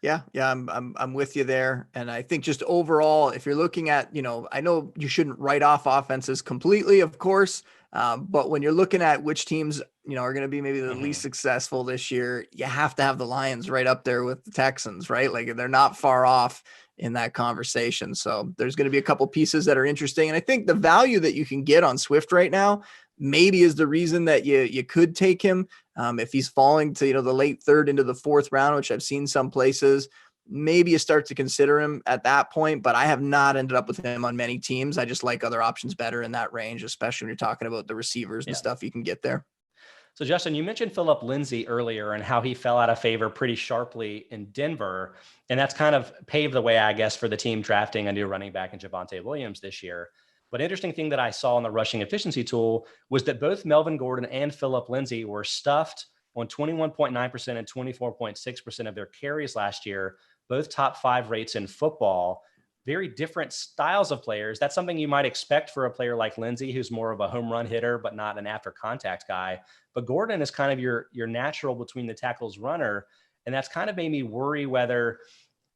Yeah, I'm with you there. And I think just overall, if you're looking at, I know you shouldn't write off offenses completely, of course. But when you're looking at which teams, are going to be maybe the least successful this year, you have to have the Lions right up there with the Texans, right? Like they're not far off in that conversation. So there's going to be a couple pieces that are interesting. And I think the value that you can get on Swift right now maybe is the reason that you could take him if he's falling to, the late third into the fourth round, which I've seen some places. maybe you start to consider him at that point, but I have not ended up with him on many teams. I just like other options better in that range, especially when you're talking about the receivers and stuff you can get there. So Justin, you mentioned Phillip Lindsay earlier and how he fell out of favor pretty sharply in Denver. And that's kind of paved the way, I guess, for the team drafting a new running back in Javonte Williams this year. But interesting thing that I saw in the rushing efficiency tool was that both Melvin Gordon and Phillip Lindsay were stuffed on 21.9% and 24.6% of their carries last year, both top 5 rates in football. Very different styles of players. That's something you might expect for a player like Lindsay, who's more of a home run hitter, but not an after contact guy. But Gordon is kind of your natural between the tackles runner. And that's kind of made me worry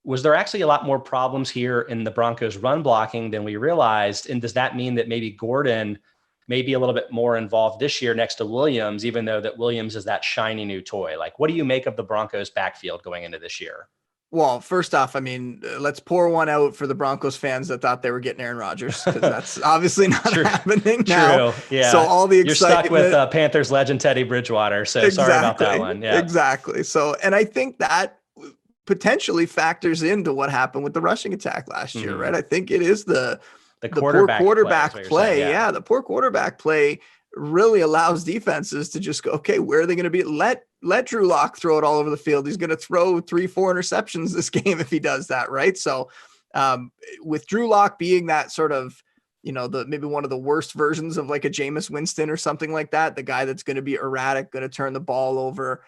was there actually a lot more problems here in the Broncos run blocking than we realized? And does that mean that maybe Gordon may be a little bit more involved this year next to Williams, even though that Williams is that shiny new toy? Like, what do you make of the Broncos backfield going into this year? Well, first off, I mean, let's pour one out for the Broncos fans that thought they were getting Aaron Rodgers, because that's obviously not happening now. True. Yeah. So all the You're excitement, stuck with Panthers legend Teddy Bridgewater. So sorry about that one. Yeah. Exactly. So, and I think that potentially factors into what happened with the rushing attack last year, right? I think it is the poor quarterback play. Yeah, the poor quarterback play really allows defenses to just go, okay, where are they going to be? Let Drew Lock throw it all over the field. He's going to throw 3-4 interceptions this game if he does that, right? So with Drew Lock being that sort of, maybe one of the worst versions of like a Jameis Winston or something like that, the guy that's going to be erratic, going to turn the ball over,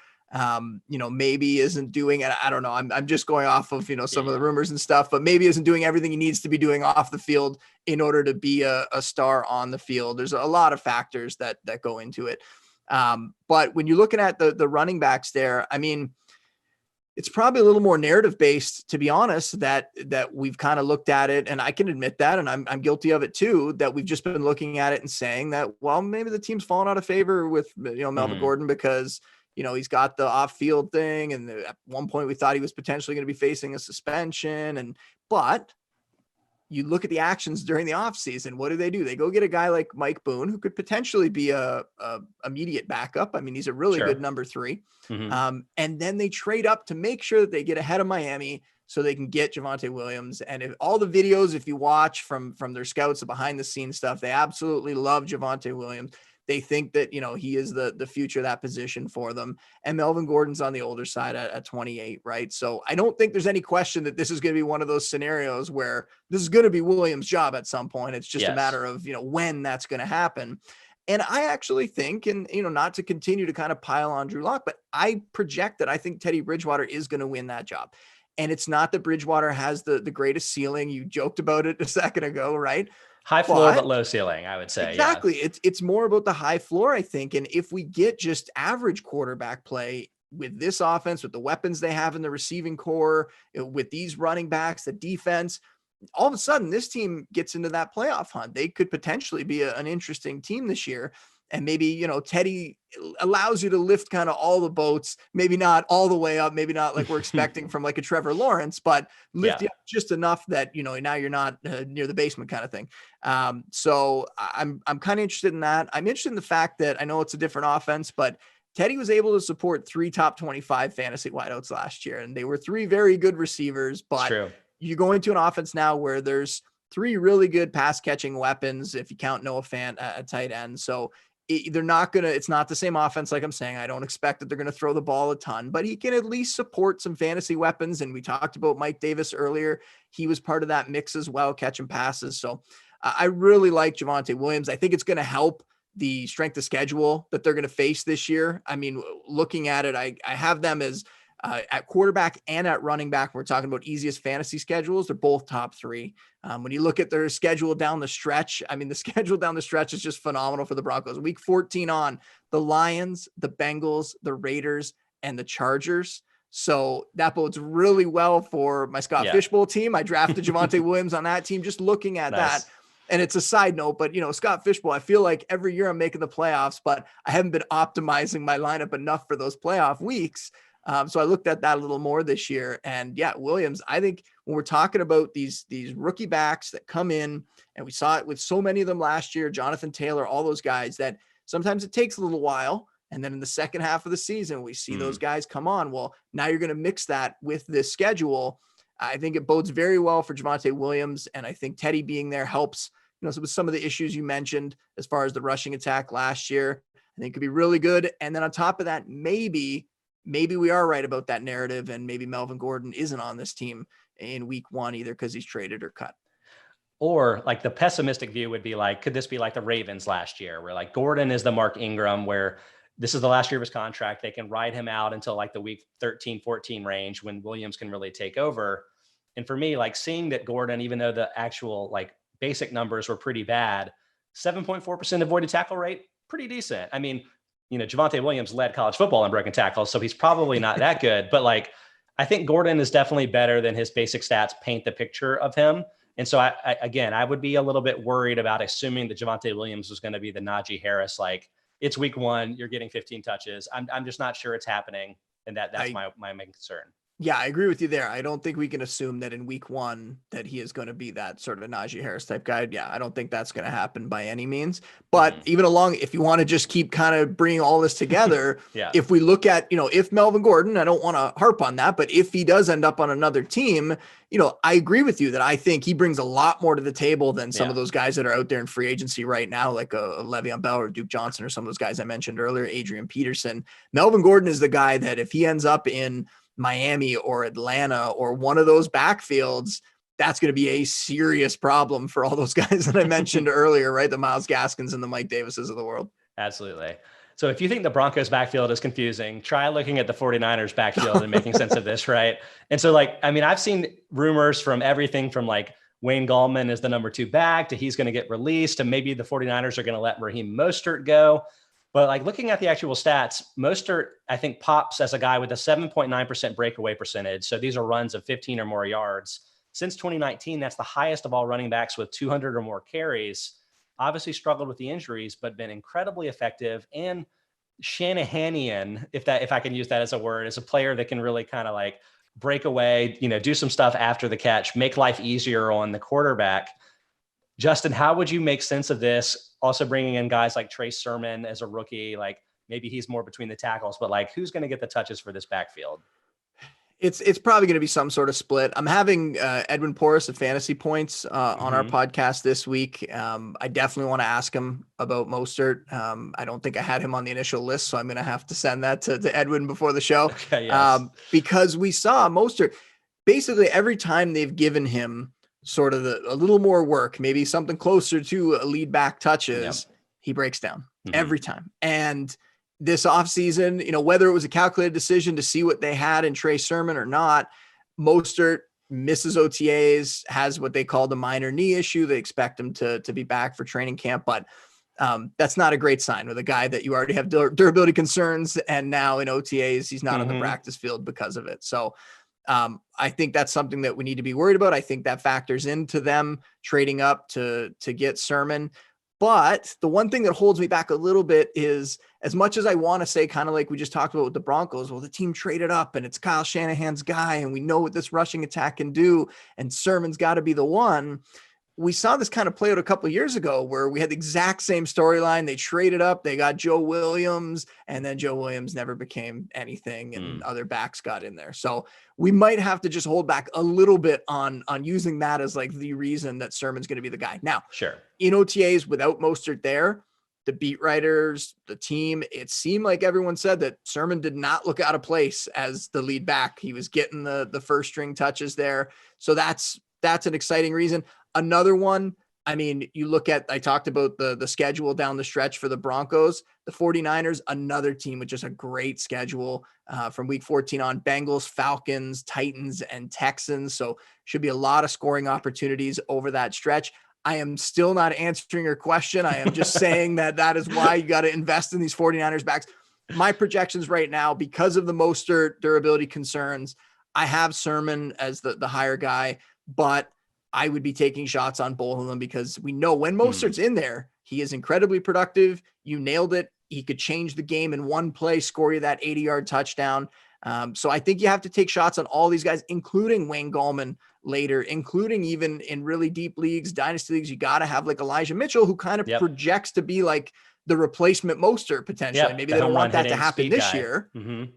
maybe isn't doing it. I don't know. I'm just going off of, some of the rumors and stuff, but maybe isn't doing everything he needs to be doing off the field in order to be a star on the field. There's a lot of factors that go into it. But when you're looking at the running backs there, I mean, it's probably a little more narrative based, to be honest, that we've kind of looked at it, and I can admit that, and I'm guilty of it too, that we've just been looking at it and saying that, well, maybe the team's fallen out of favor with, Melvin Gordon because, he's got the off-field thing. And at one point we thought he was potentially going to be facing a suspension. But you look at the actions during the offseason, what do? They go get a guy like Mike Boone, who could potentially be a immediate backup. I mean, he's a really good number 3. And then they trade up to make sure that they get ahead of Miami so they can get Javonte Williams. And if all the videos, if you watch from their scouts, the behind the scenes stuff, they absolutely love Javonte Williams. They think that, he is the future of that position for them. And Melvin Gordon's on the older side at 28, right? So I don't think there's any question that this is going to be one of those scenarios where this is going to be Williams' job at some point. It's just a matter of, when that's going to happen. And I actually think, and, not to continue to kind of pile on Drew Lock, but I project that I think Teddy Bridgewater is going to win that job. And it's not that Bridgewater has the greatest ceiling. You joked about it a second ago, right? High floor, but low ceiling, I would say. Exactly. Yeah. It's more about the high floor, I think. And if we get just average quarterback play with this offense, with the weapons they have in the receiving core, with these running backs, the defense, all of a sudden this team gets into that playoff hunt. They could potentially be an interesting team this year. And maybe, Teddy allows you to lift kind of all the boats, maybe not all the way up, maybe not like we're expecting from like a Trevor Lawrence, but lift you up just enough that, now you're not near the basement kind of thing. So I'm kind of interested in that. I'm interested in the fact that I know it's a different offense, but Teddy was able to support 3 top 25 fantasy wideouts last year, and they were 3 very good receivers. But you go into an offense now where there's 3 really good pass catching weapons, if you count Noah Fant at tight end. So it's not the same offense. Like I'm saying, I don't expect that they're going to throw the ball a ton, but he can at least support some fantasy weapons. And we talked about Mike Davis earlier. He was part of that mix as well, catching passes. So I really like Javonte Williams. I think it's going to help the strength of schedule that they're going to face this year. I mean, looking at it, I have them as at quarterback and at running back. We're talking about easiest fantasy schedules. They're both top 3. When you look at their schedule down the stretch, I mean, the schedule down the stretch is just phenomenal for the Broncos. Week 14 on the Lions, the Bengals, the Raiders, and the Chargers. So that bodes really well for my Scott Fishbowl team. I drafted Javonte Williams on that team, just looking at that. And it's a side note, but Scott Fishbowl, I feel like every year I'm making the playoffs, but I haven't been optimizing my lineup enough for those playoff weeks. So I looked at that a little more this year, and Williams, I think when we're talking about these rookie backs that come in, and we saw it with so many of them last year, Jonathan Taylor, all those guys, that sometimes it takes a little while. And then in the second half of the season, we see those guys come on. Well, now you're going to mix that with this schedule. I think it bodes very well for Javonte Williams. And I think Teddy being there helps, so with some of the issues you mentioned as far as the rushing attack last year, I think it could be really good. And then on top of that, maybe we are right about that narrative, and maybe Melvin Gordon isn't on this team in week 1, either because he's traded or cut. Or like the pessimistic view would be like, could this be like the Ravens last year, where like Gordon is the Mark Ingram, where this is the last year of his contract. They can ride him out until like the week 13, 14 range when Williams can really take over. And for me, like seeing that Gordon, even though the actual like basic numbers were pretty bad, 7.4% avoided tackle rate, pretty decent. I mean, Javonte Williams led college football in broken tackles, so he's probably not that good. But like, I think Gordon is definitely better than his basic stats paint the picture of him. And so I would be a little bit worried about assuming that Javonte Williams was going to be the Najee Harris, like it's week 1, you're getting 15 touches. I'm just not sure it's happening. And that's my main concern. Yeah, I agree with you there. I don't think we can assume that in week 1 that he is going to be that sort of Najee Harris type guy. Yeah, I don't think that's going to happen by any means. But even if you want to just keep kind of bringing all this together, if we look at, if Melvin Gordon, I don't want to harp on that, but if he does end up on another team, I agree with you that I think he brings a lot more to the table than some of those guys that are out there in free agency right now, like a Le'Veon Bell or Duke Johnson or some of those guys I mentioned earlier, Adrian Peterson. Melvin Gordon is the guy that if he ends up in Miami or Atlanta or one of those backfields, that's going to be a serious problem for all those guys that I mentioned earlier, right? The Myles Gaskins and the Mike Davises of the world. Absolutely. So if you think the Broncos backfield is confusing, try looking at the 49ers backfield and making sense of this, right? And so I've seen rumors from everything from like Wayne Gallman is the number 2 back to he's going to get released, and maybe the 49ers are going to let Raheem Mostert go. But like looking at the actual stats, Mostert, I think, pops as a guy with a 7.9% breakaway percentage. So these are runs of 15 or more yards. Since 2019, that's the highest of all running backs with 200 or more carries. Obviously struggled with the injuries, but been incredibly effective. And Shanahanian, if I can use that as a word, is a player that can really kind of like break away, do some stuff after the catch, make life easier on the quarterback. Justin, how would you make sense of this? Also bringing in guys like Trey Sermon as a rookie, like maybe he's more between the tackles, but like who's going to get the touches for this backfield? It's probably going to be some sort of split. I'm having Edwin Porras at Fantasy Points on our podcast this week. I definitely want to ask him about Mostert. I don't think I had him on the initial list, so I'm going to have to send that to Edwin before the show. Okay, yes. Because we saw Mostert basically every time they've given him sort of a little more work, maybe something closer to a lead back touches, he breaks down every time. And this offseason, whether it was a calculated decision to see what they had in Trey Sermon or not, Mostert misses OTAs, has what they call the minor knee issue. They expect him to be back for training camp, but that's not a great sign with a guy that you already have durability concerns. And now in OTAs, he's not on the practice field because of it. So I think that's something that we need to be worried about. I think that factors into them trading up to get Sermon. But the one thing that holds me back a little bit is, as much as I want to say, kind of like we just talked about with the Broncos, well, the team traded up and it's Kyle Shanahan's guy, and we know what this rushing attack can do, and Sermon's got to be the one. We saw this kind of play out a couple of years ago where we had the exact same storyline. They traded up, they got Joe Williams, and then Joe Williams never became anything, and other backs got in there. So we might have to just hold back a little bit on using that as like the reason that Sermon's going to be the guy. Now, sure, in OTAs without Mostert there, the beat writers, the team, it seemed like everyone said that Sermon did not look out of place as the lead back. He was getting the first string touches there. So that's an exciting reason. Another one, I mean, you look at, I talked about the schedule down the stretch for the Broncos, the 49ers, another team with just a great schedule from week 14 on. Bengals, Falcons, Titans, and Texans. So should be a lot of scoring opportunities over that stretch. I am still not answering your question. I am just saying that is why you got to invest in these 49ers backs. My projections right now, because of the Mostert durability concerns, I have Sermon as the higher guy, but I would be taking shots on both of them because we know when Mostert's in there, he is incredibly productive. You nailed it. He could change the game in one play, score you that 80-yard touchdown. So I think you have to take shots on all these guys, including Wayne Gallman later, including even in really deep leagues, dynasty leagues. You got to have like Elijah Mitchell, who kind of projects to be like the replacement Mostert potentially. Maybe they don't want that to happen this year,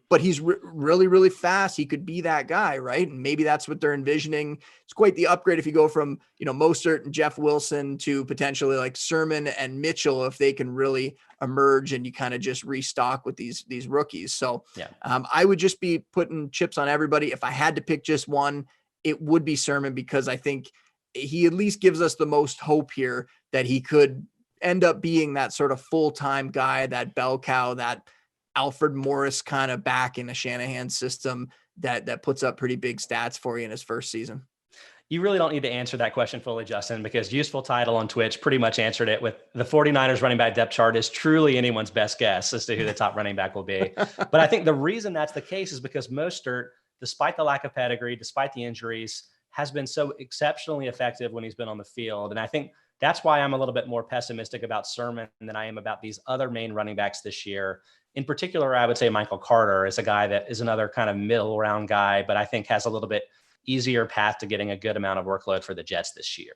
but he's really, really fast. He could be that guy, right? And maybe that's what they're envisioning. It's quite the upgrade if you go from, Mostert and Jeff Wilson to potentially like Sermon and Mitchell, if they can really emerge and you kind of just restock with these rookies. So I would just be putting chips on everybody. If I had to pick just one, it would be Sermon, because I think he at least gives us the most hope here that he could end up being that sort of full-time guy, that bell cow, that Alfred Morris kind of back in a Shanahan system that puts up pretty big stats for you in his first season. You really don't need to answer that question fully, Justin, because Useful Title on Twitch pretty much answered it with the 49ers running back depth chart is truly anyone's best guess as to who the top running back will be. But I think the reason that's the case is because Mostert, despite the lack of pedigree, despite the injuries, has been so exceptionally effective when he's been on the field. And I think that's why I'm a little bit more pessimistic about Sermon than I am about these other main running backs this year. In particular, I would say Michael Carter is a guy that is another kind of middle round guy, but I think has a little bit easier path to getting a good amount of workload for the Jets this year.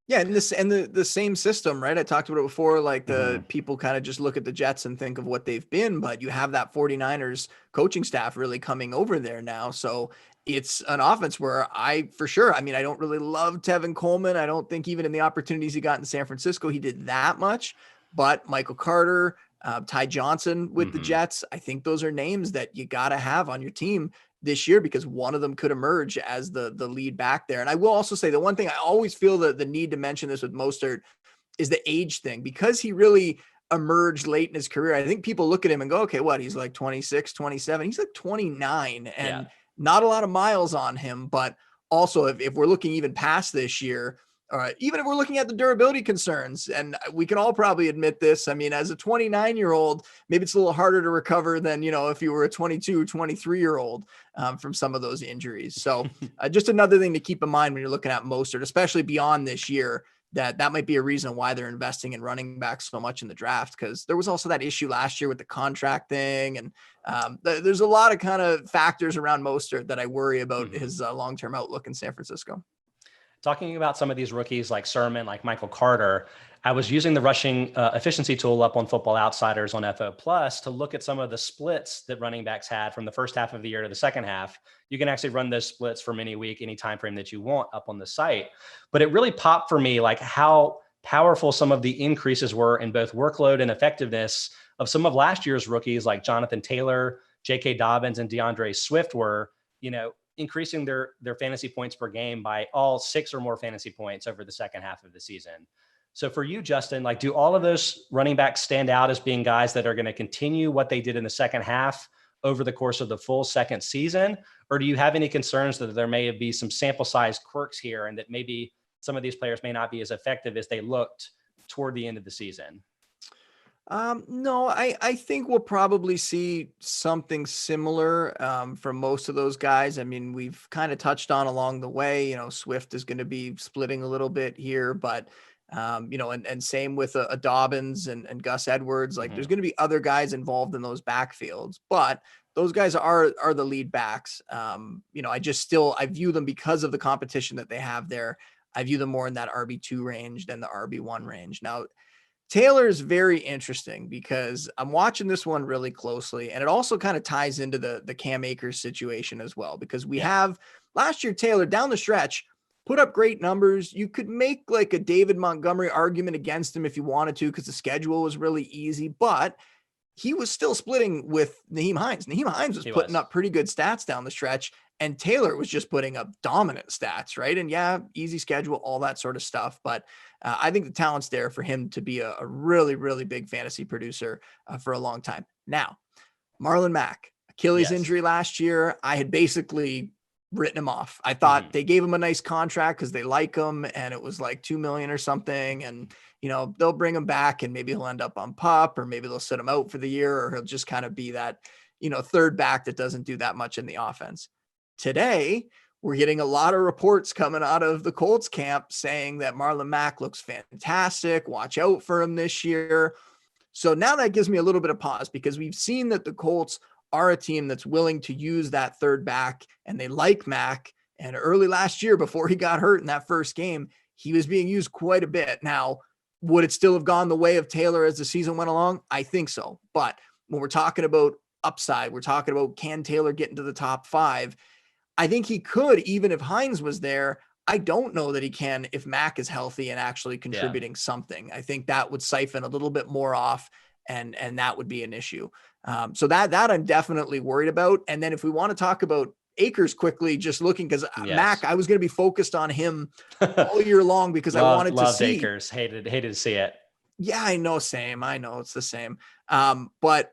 Yeah, and the same system, right? I talked about it before, like the people kind of just look at the Jets and think of what they've been, but you have that 49ers coaching staff really coming over there now. So it's an offense where I don't really love Tevin Coleman. I don't think even in the opportunities he got in San Francisco, he did that much, but Michael Carter, Ty Johnson with the Jets, I think those are names that you got to have on your team this year, because one of them could emerge as the lead back there. And I will also say the one thing I always feel the need to mention this with Mostert is the age thing, because he really emerged late in his career. I think people look at him and go, okay, what? He's like 26, 27. He's like 29 and not a lot of miles on him. But also if we're looking even past this year, even if we're looking at the durability concerns, and we can all probably admit this. I mean, as a 29-year-old, maybe it's a little harder to recover than, if you were a 22, 23-year-old from some of those injuries. So just another thing to keep in mind when you're looking at Mostert, especially beyond this year, that might be a reason why they're investing in running backs so much in the draft, because there was also that issue last year with the contract thing. And there's a lot of kind of factors around Mostert that I worry about his long-term outlook in San Francisco. Talking about some of these rookies like Sermon, like Michael Carter, I was using the rushing efficiency tool up on Football Outsiders on FO Plus to look at some of the splits that running backs had from the first half of the year to the second half. You can actually run those splits from any week, any time frame that you want up on the site. But it really popped for me like how powerful some of the increases were in both workload and effectiveness of some of last year's rookies like Jonathan Taylor, J.K. Dobbins, and DeAndre Swift were, increasing their fantasy points per game by all 6 or more fantasy points over the second half of the season. So for you, Justin, like, do all of those running backs stand out as being guys that are going to continue what they did in the second half over the course of the full second season? Or do you have any concerns that there may be some sample size quirks here and that maybe some of these players may not be as effective as they looked toward the end of the season? No, I think we'll probably see something similar from most of those guys. I mean, we've kind of touched on along the way, Swift is going to be splitting a little bit here, but and same with a Dobbins and Gus Edwards. Like there's going to be other guys involved in those backfields, but those guys are the lead backs. I view them, because of the competition that they have there, I view them more in that RB2 range than the RB1 range. Now, Taylor is very interesting because I'm watching this one really closely, and it also kind of ties into the Cam Akers situation as well, because we have last year, Taylor down the stretch put up great numbers. You could make like a David Montgomery argument against him if you wanted to, because the schedule was really easy, but he was still splitting with Nyheim Hines. Nyheim Hines was putting up pretty good stats down the stretch, and Taylor was just putting up dominant stats, right? And easy schedule, all that sort of stuff. But I think the talent's there for him to be a really, really big fantasy producer for a long time. Now, Marlon Mack, Achilles injury last year, I had basically written him off. I thought they gave him a nice contract because they like him, and it was like $2 million or something. And, they'll bring him back and maybe he'll end up on PUP, or maybe they'll sit him out for the year, or he'll just kind of be that, third back that doesn't do that much in the offense. Today, we're getting a lot of reports coming out of the Colts camp saying that Marlon Mack looks fantastic. Watch out for him this year. So now that gives me a little bit of pause, because we've seen that the Colts are a team that's willing to use that third back, and they like Mack. And early last year, before he got hurt in that first game, he was being used quite a bit. Now, would it still have gone the way of Taylor as the season went along? I think so. But when we're talking about upside, we're talking about, can Taylor get into the top 5? I think he could, even if Hines was there. I don't know that he can if Mack is healthy and actually contributing something. I think that would siphon a little bit more off, and that would be an issue. So that I'm definitely worried about. And then if we want to talk about Akers quickly, just looking, because Mack, I was going to be focused on him all year long because I wanted to see Akers. Hated to see it. Yeah, I know. Same. I know it's the same. But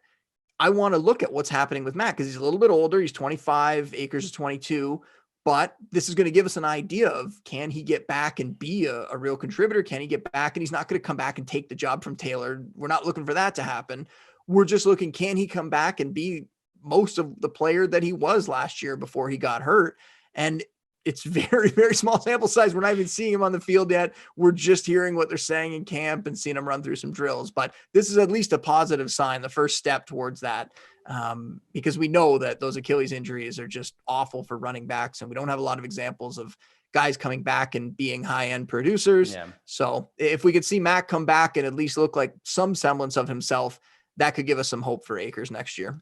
I want to look at what's happening with Mack because he's a little bit older. He's 25. Akers is 22. But this is going to give us an idea of, can he get back and be a real contributor? Can he get back? And he's not going to come back and take the job from Taylor. We're not looking for that to happen. We're just looking, can he come back and be most of the player that he was last year before he got hurt? And it's very, very small sample size. We're not even seeing him on the field yet. We're just hearing what they're saying in camp and seeing him run through some drills. But this is at least a positive sign, the first step towards that, because we know that those Achilles injuries are just awful for running backs, and we don't have a lot of examples of guys coming back and being high-end producers. Yeah. So if we could see Mack come back and at least look like some semblance of himself, that could give us some hope for Akers next year.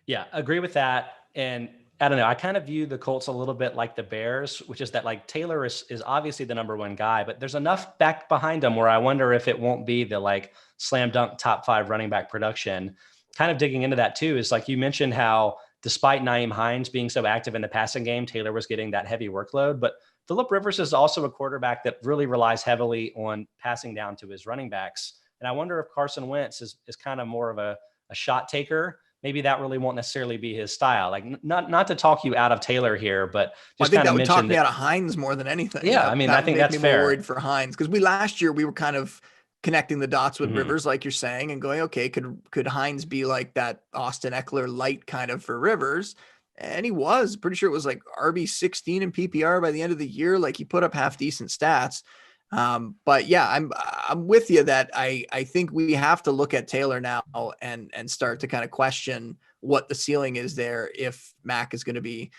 Yeah, agree with that. And I don't know, I kind of view the Colts a little bit like the Bears, which is that like Taylor is obviously the number one guy, but there's enough back behind him where I wonder if it won't be the like slam dunk top 5 running back production. Kind of digging into that too is like you mentioned how despite Nyheim Hines being so active in the passing game, Taylor was getting that heavy workload, but Phillip Rivers is also a quarterback that really relies heavily on passing down to his running backs. And I wonder if Carson Wentz is kind of more of a shot taker. Maybe that really won't necessarily be his style. Like not to talk you out of Taylor here, but just I think that would talk me out of Hines more than anything. Yeah, I mean, I think that's fair. More worried for Hines because last year we were kind of connecting the dots with Rivers, like you're saying, and going, okay, could Hines be like that Austin Eckler light kind of for Rivers? And he was pretty sure it was like RB 16 in PPR by the end of the year. Like he put up half decent stats. But yeah, I'm with you that I think we have to look at Taylor now and start to kind of question what the ceiling is there if Mack's going to be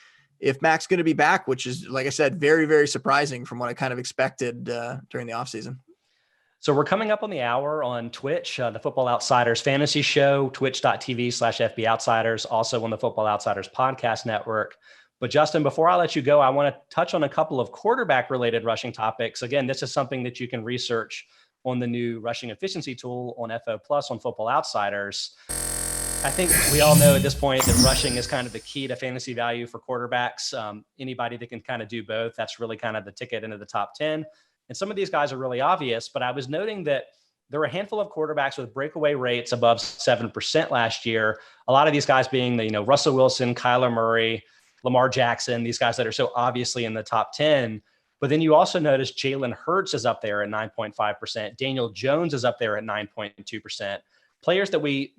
back, which is, like I said, very, very surprising from what I kind of expected during the offseason. So we're coming up on the hour on Twitch, the Football Outsiders Fantasy Show, twitch.tv/FB Outsiders, also on the Football Outsiders Podcast Network. But Justin, before I let you go, I want to touch on a couple of quarterback-related rushing topics. Again, this is something that you can research on the new rushing efficiency tool on FO Plus on Football Outsiders. I think we all know at this point that rushing is kind of the key to fantasy value for quarterbacks. Anybody that can kind of do both, that's really kind of the ticket into the top 10. And some of these guys are really obvious, but I was noting that there were a handful of quarterbacks with breakaway rates above 7% last year. A lot of these guys being the, Russell Wilson, Kyler Murray, Lamar Jackson, these guys that are so obviously in the top 10. But then you also notice Jalen Hurts is up there at 9.5%. Daniel Jones is up there at 9.2%. Players that we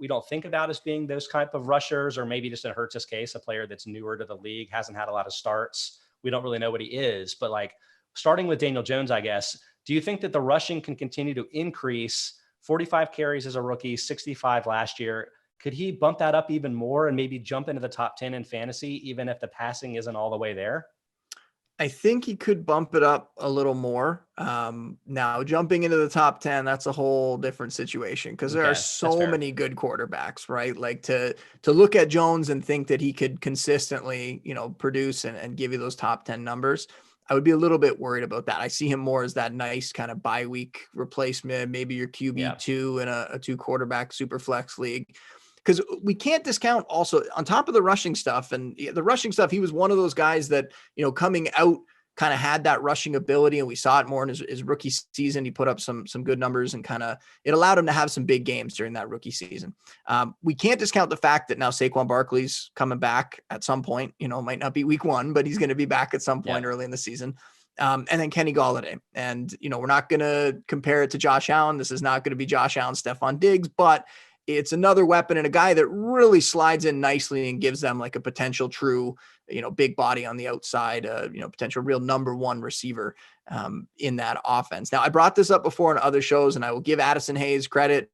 don't think about as being those type of rushers, or maybe just in Hurts' case, a player that's newer to the league, hasn't had a lot of starts. We don't really know what he is. But like starting with Daniel Jones, I guess, do you think that the rushing can continue to increase? 45 carries as a rookie, 65 last year. Could he bump that up even more and maybe jump into the top 10 in fantasy, even if the passing isn't all the way there? I think he could bump it up a little more. Now, jumping into the top 10, that's a whole different situation because there are so many good quarterbacks, right? Like to look at Jones and think that he could consistently, produce and give you those top 10 numbers. I would be a little bit worried about that. I see him more as that nice kind of bye week replacement, maybe your QB2 in a 2 quarterback super flex league. Because we can't discount also on top of the rushing stuff, and the rushing stuff, he was one of those guys that, coming out kind of had that rushing ability, and we saw it more in his rookie season. He put up some good numbers and kind of it allowed him to have some big games during that rookie season. We can't discount the fact that now Saquon Barkley's coming back at some point, might not be week 1, but he's going to be back at some point early in the season. And then Kenny Golladay. And, we're not going to compare it to Josh Allen. This is not going to be Josh Allen, Stephon Diggs, but it's another weapon and a guy that really slides in nicely and gives them like a potential true, big body on the outside, potential real number 1 receiver in that offense. Now, I brought this up before on other shows, and I will give Addison Hayes credit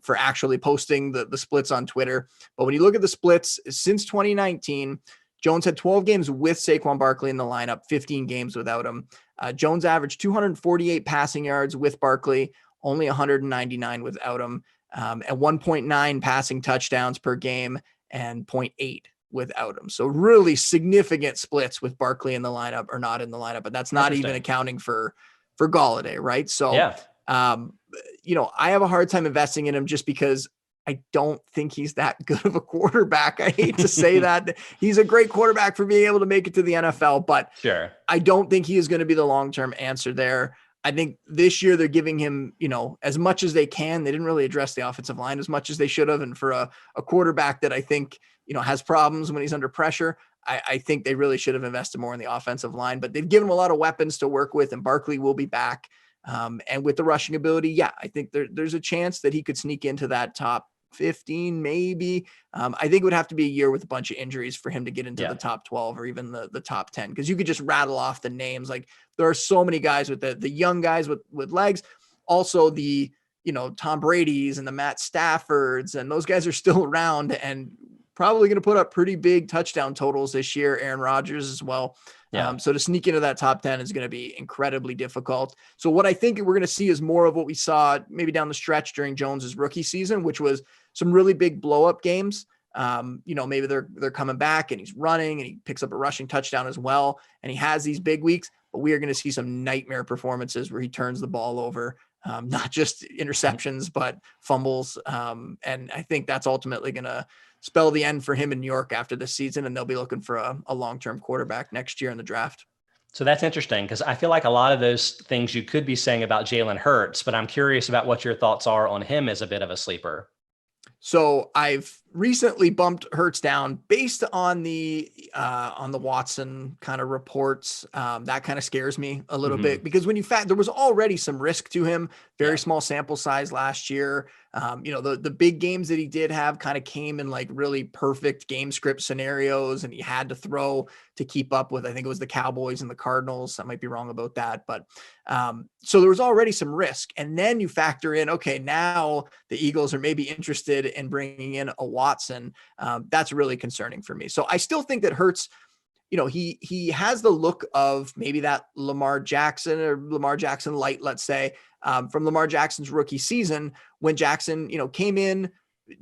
for actually posting the splits on Twitter. But when you look at the splits since 2019, Jones had 12 games with Saquon Barkley in the lineup, 15 games without him. Jones averaged 248 passing yards with Barkley, only 199 without him, and 1.9 passing touchdowns per game and 0.8 without him. So really significant splits with Barkley in the lineup or not in the lineup, but that's not even accounting for Golladay, right? So, yeah. I have a hard time investing in him just because I don't think he's that good of a quarterback. I hate to say that. He's a great quarterback for being able to make it to the NFL, but sure, I don't think he is going to be the long-term answer there. I think this year they're giving him, as much as they can. They didn't really address the offensive line as much as they should have. And for a quarterback that I think, has problems when he's under pressure, I think they really should have invested more in the offensive line, but they've given him a lot of weapons to work with, and Barkley will be back. And with the rushing ability, I think there's a chance that he could sneak into that top 15, maybe. I think it would have to be a year with a bunch of injuries for him to get into the top 12 or even the top 10, because you could just rattle off the names. Like, there are so many guys with the young guys with legs, also the Tom Brady's and the Matt Staffords, and those guys are still around and probably going to put up pretty big touchdown totals this year. Aaron Rodgers as well. So to sneak into that top 10 is going to be incredibly difficult. So what I think we're going to see is more of what we saw maybe down the stretch during Jones's rookie season, which was some really big blow up games. Maybe they're coming back and he's running and he picks up a rushing touchdown as well. And he has these big weeks, but we are going to see some nightmare performances where he turns the ball over, not just interceptions, but fumbles. And I think that's ultimately going to spell the end for him in New York after this season. And they'll be looking for a long-term quarterback next year in the draft. So that's interesting, because I feel like a lot of those things you could be saying about Jalen Hurts, but I'm curious about what your thoughts are on him as a bit of a sleeper. So I've recently bumped Hurts down based on the Watson kind of reports. That kind of scares me a little bit, because when there was already some risk to him, very small sample size last year. The big games that he did have kind of came in like really perfect game script scenarios, and he had to throw to keep up with, I think it was the Cowboys and the Cardinals. I might be wrong about that, but so there was already some risk. And then you factor in, okay, now the Eagles are maybe interested in bringing in a Watson. That's really concerning for me. So I still think that Hurts, he has the look of maybe that Lamar Jackson or Lamar Jackson light, let's say, from Lamar Jackson's rookie season, when Jackson, came in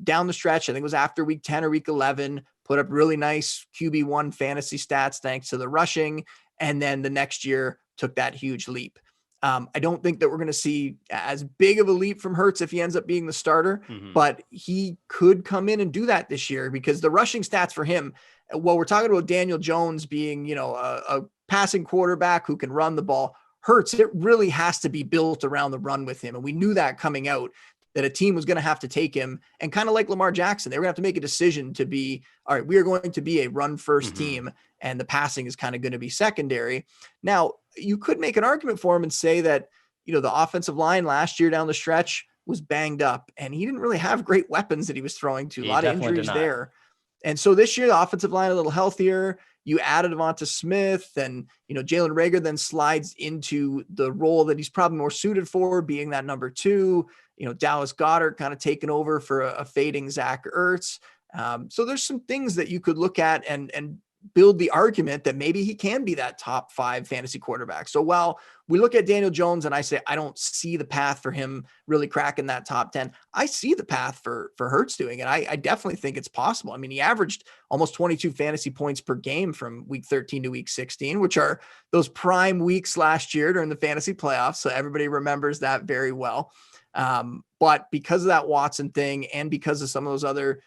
down the stretch. I think it was after week 10 or week 11, put up really nice QB1 fantasy stats thanks to the rushing. And then the next year took that huge leap. I don't think that we're going to see as big of a leap from Hurts if he ends up being the starter, but he could come in and do that this year, because the rushing stats for him, while we're talking about Daniel Jones being, a passing quarterback who can run the ball, Hurts, it really has to be built around the run with him. And we knew that coming out, that a team was going to have to take him, and kind of like Lamar Jackson, they were going to have to make a decision to be, all right, we are going to be a run first team, and the passing is kind of going to be secondary. Now, you could make an argument for him and say that, the offensive line last year down the stretch was banged up, and he didn't really have great weapons that he was throwing to. A lot of injuries there. And so this year, the offensive line a little healthier. You added Devonta Smith, and, Jalen Reagor then slides into the role that he's probably more suited for, being that number 2. Dallas Goedert kind of taken over for a fading Zach Ertz. So there's some things that you could look at and build the argument that maybe he can be that top 5 fantasy quarterback. So while we look at Daniel Jones and I say, I don't see the path for him really cracking that top 10, I see the path for Hurts doing it. I definitely think it's possible. I mean, he averaged almost 22 fantasy points per game from week 13 to week 16, which are those prime weeks last year during the fantasy playoffs. So everybody remembers that very well. But because of that Watson thing, and because of some of those other,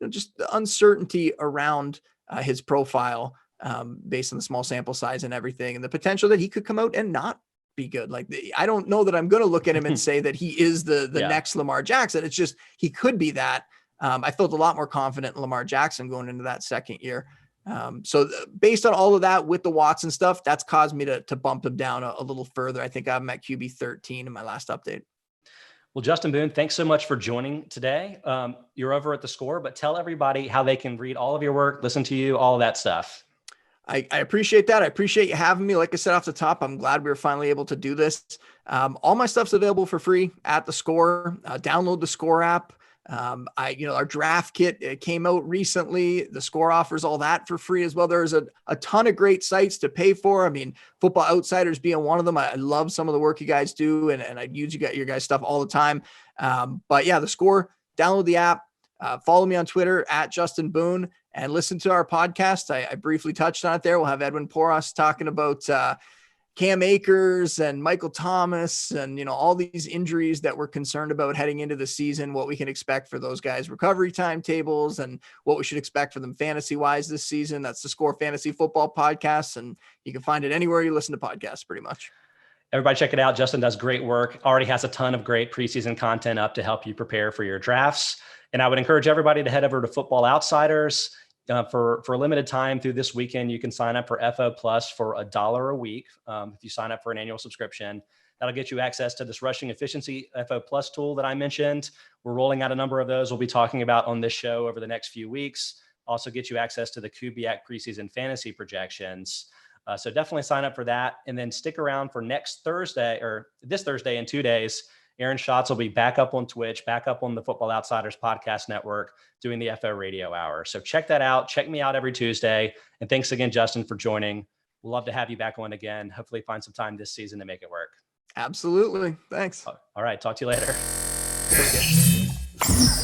just the uncertainty around his profile, based on the small sample size and everything, and the potential that he could come out and not be good. Like, I don't know that I'm going to look at him and say that he is the next Lamar Jackson. It's just, he could be that. I felt a lot more confident in Lamar Jackson going into that second year. So based on all of that with the Watson stuff, that's caused me to bump him down a little further. I think I'm at QB 13 in my last update. Well, Justin Boone, thanks so much for joining today. You're over at The Score, but tell everybody how they can read all of your work, listen to you, all of that stuff. I appreciate that. I appreciate you having me. Like I said off the top, I'm glad we were finally able to do this. All my stuff's available for free at The Score. Download The Score app. Our draft kit came out recently. The Score offers all that for free as well. There's a ton of great sites to pay for. I mean, Football Outsiders being one of them. I love some of the work you guys do, and I use your guys' stuff all the time. But yeah, the Score, download the app, follow me on Twitter at Justin Boone, and listen to our podcast. I briefly touched on it there. We'll have Edwin Porras talking about Cam Akers and Michael Thomas and, all these injuries that we're concerned about heading into the season, what we can expect for those guys' recovery timetables and what we should expect for them fantasy wise this season. That's the Score Fantasy Football Podcast. And you can find it anywhere you listen to podcasts pretty much. Everybody check it out. Justin does great work. Already has a ton of great preseason content up to help you prepare for your drafts. And I would encourage everybody to head over to Football Outsiders. For a limited time through this weekend, you can sign up for FO Plus for $1 a week. If you sign up for an annual subscription, that'll get you access to this rushing efficiency FO Plus tool that I mentioned. We're rolling out a number of those we'll be talking about on this show over the next few weeks. Also get you access to the Kubiak preseason fantasy projections. So definitely sign up for that. And then stick around for this Thursday in 2 days. Aaron Schatz will be back up on Twitch, back up on the Football Outsiders podcast network, doing the FO Radio Hour. So check that out. Check me out every Tuesday. And thanks again, Justin, for joining. We'd love to have you back on again. Hopefully find some time this season to make it work. Absolutely. Thanks. All right. Talk to you later. Okay.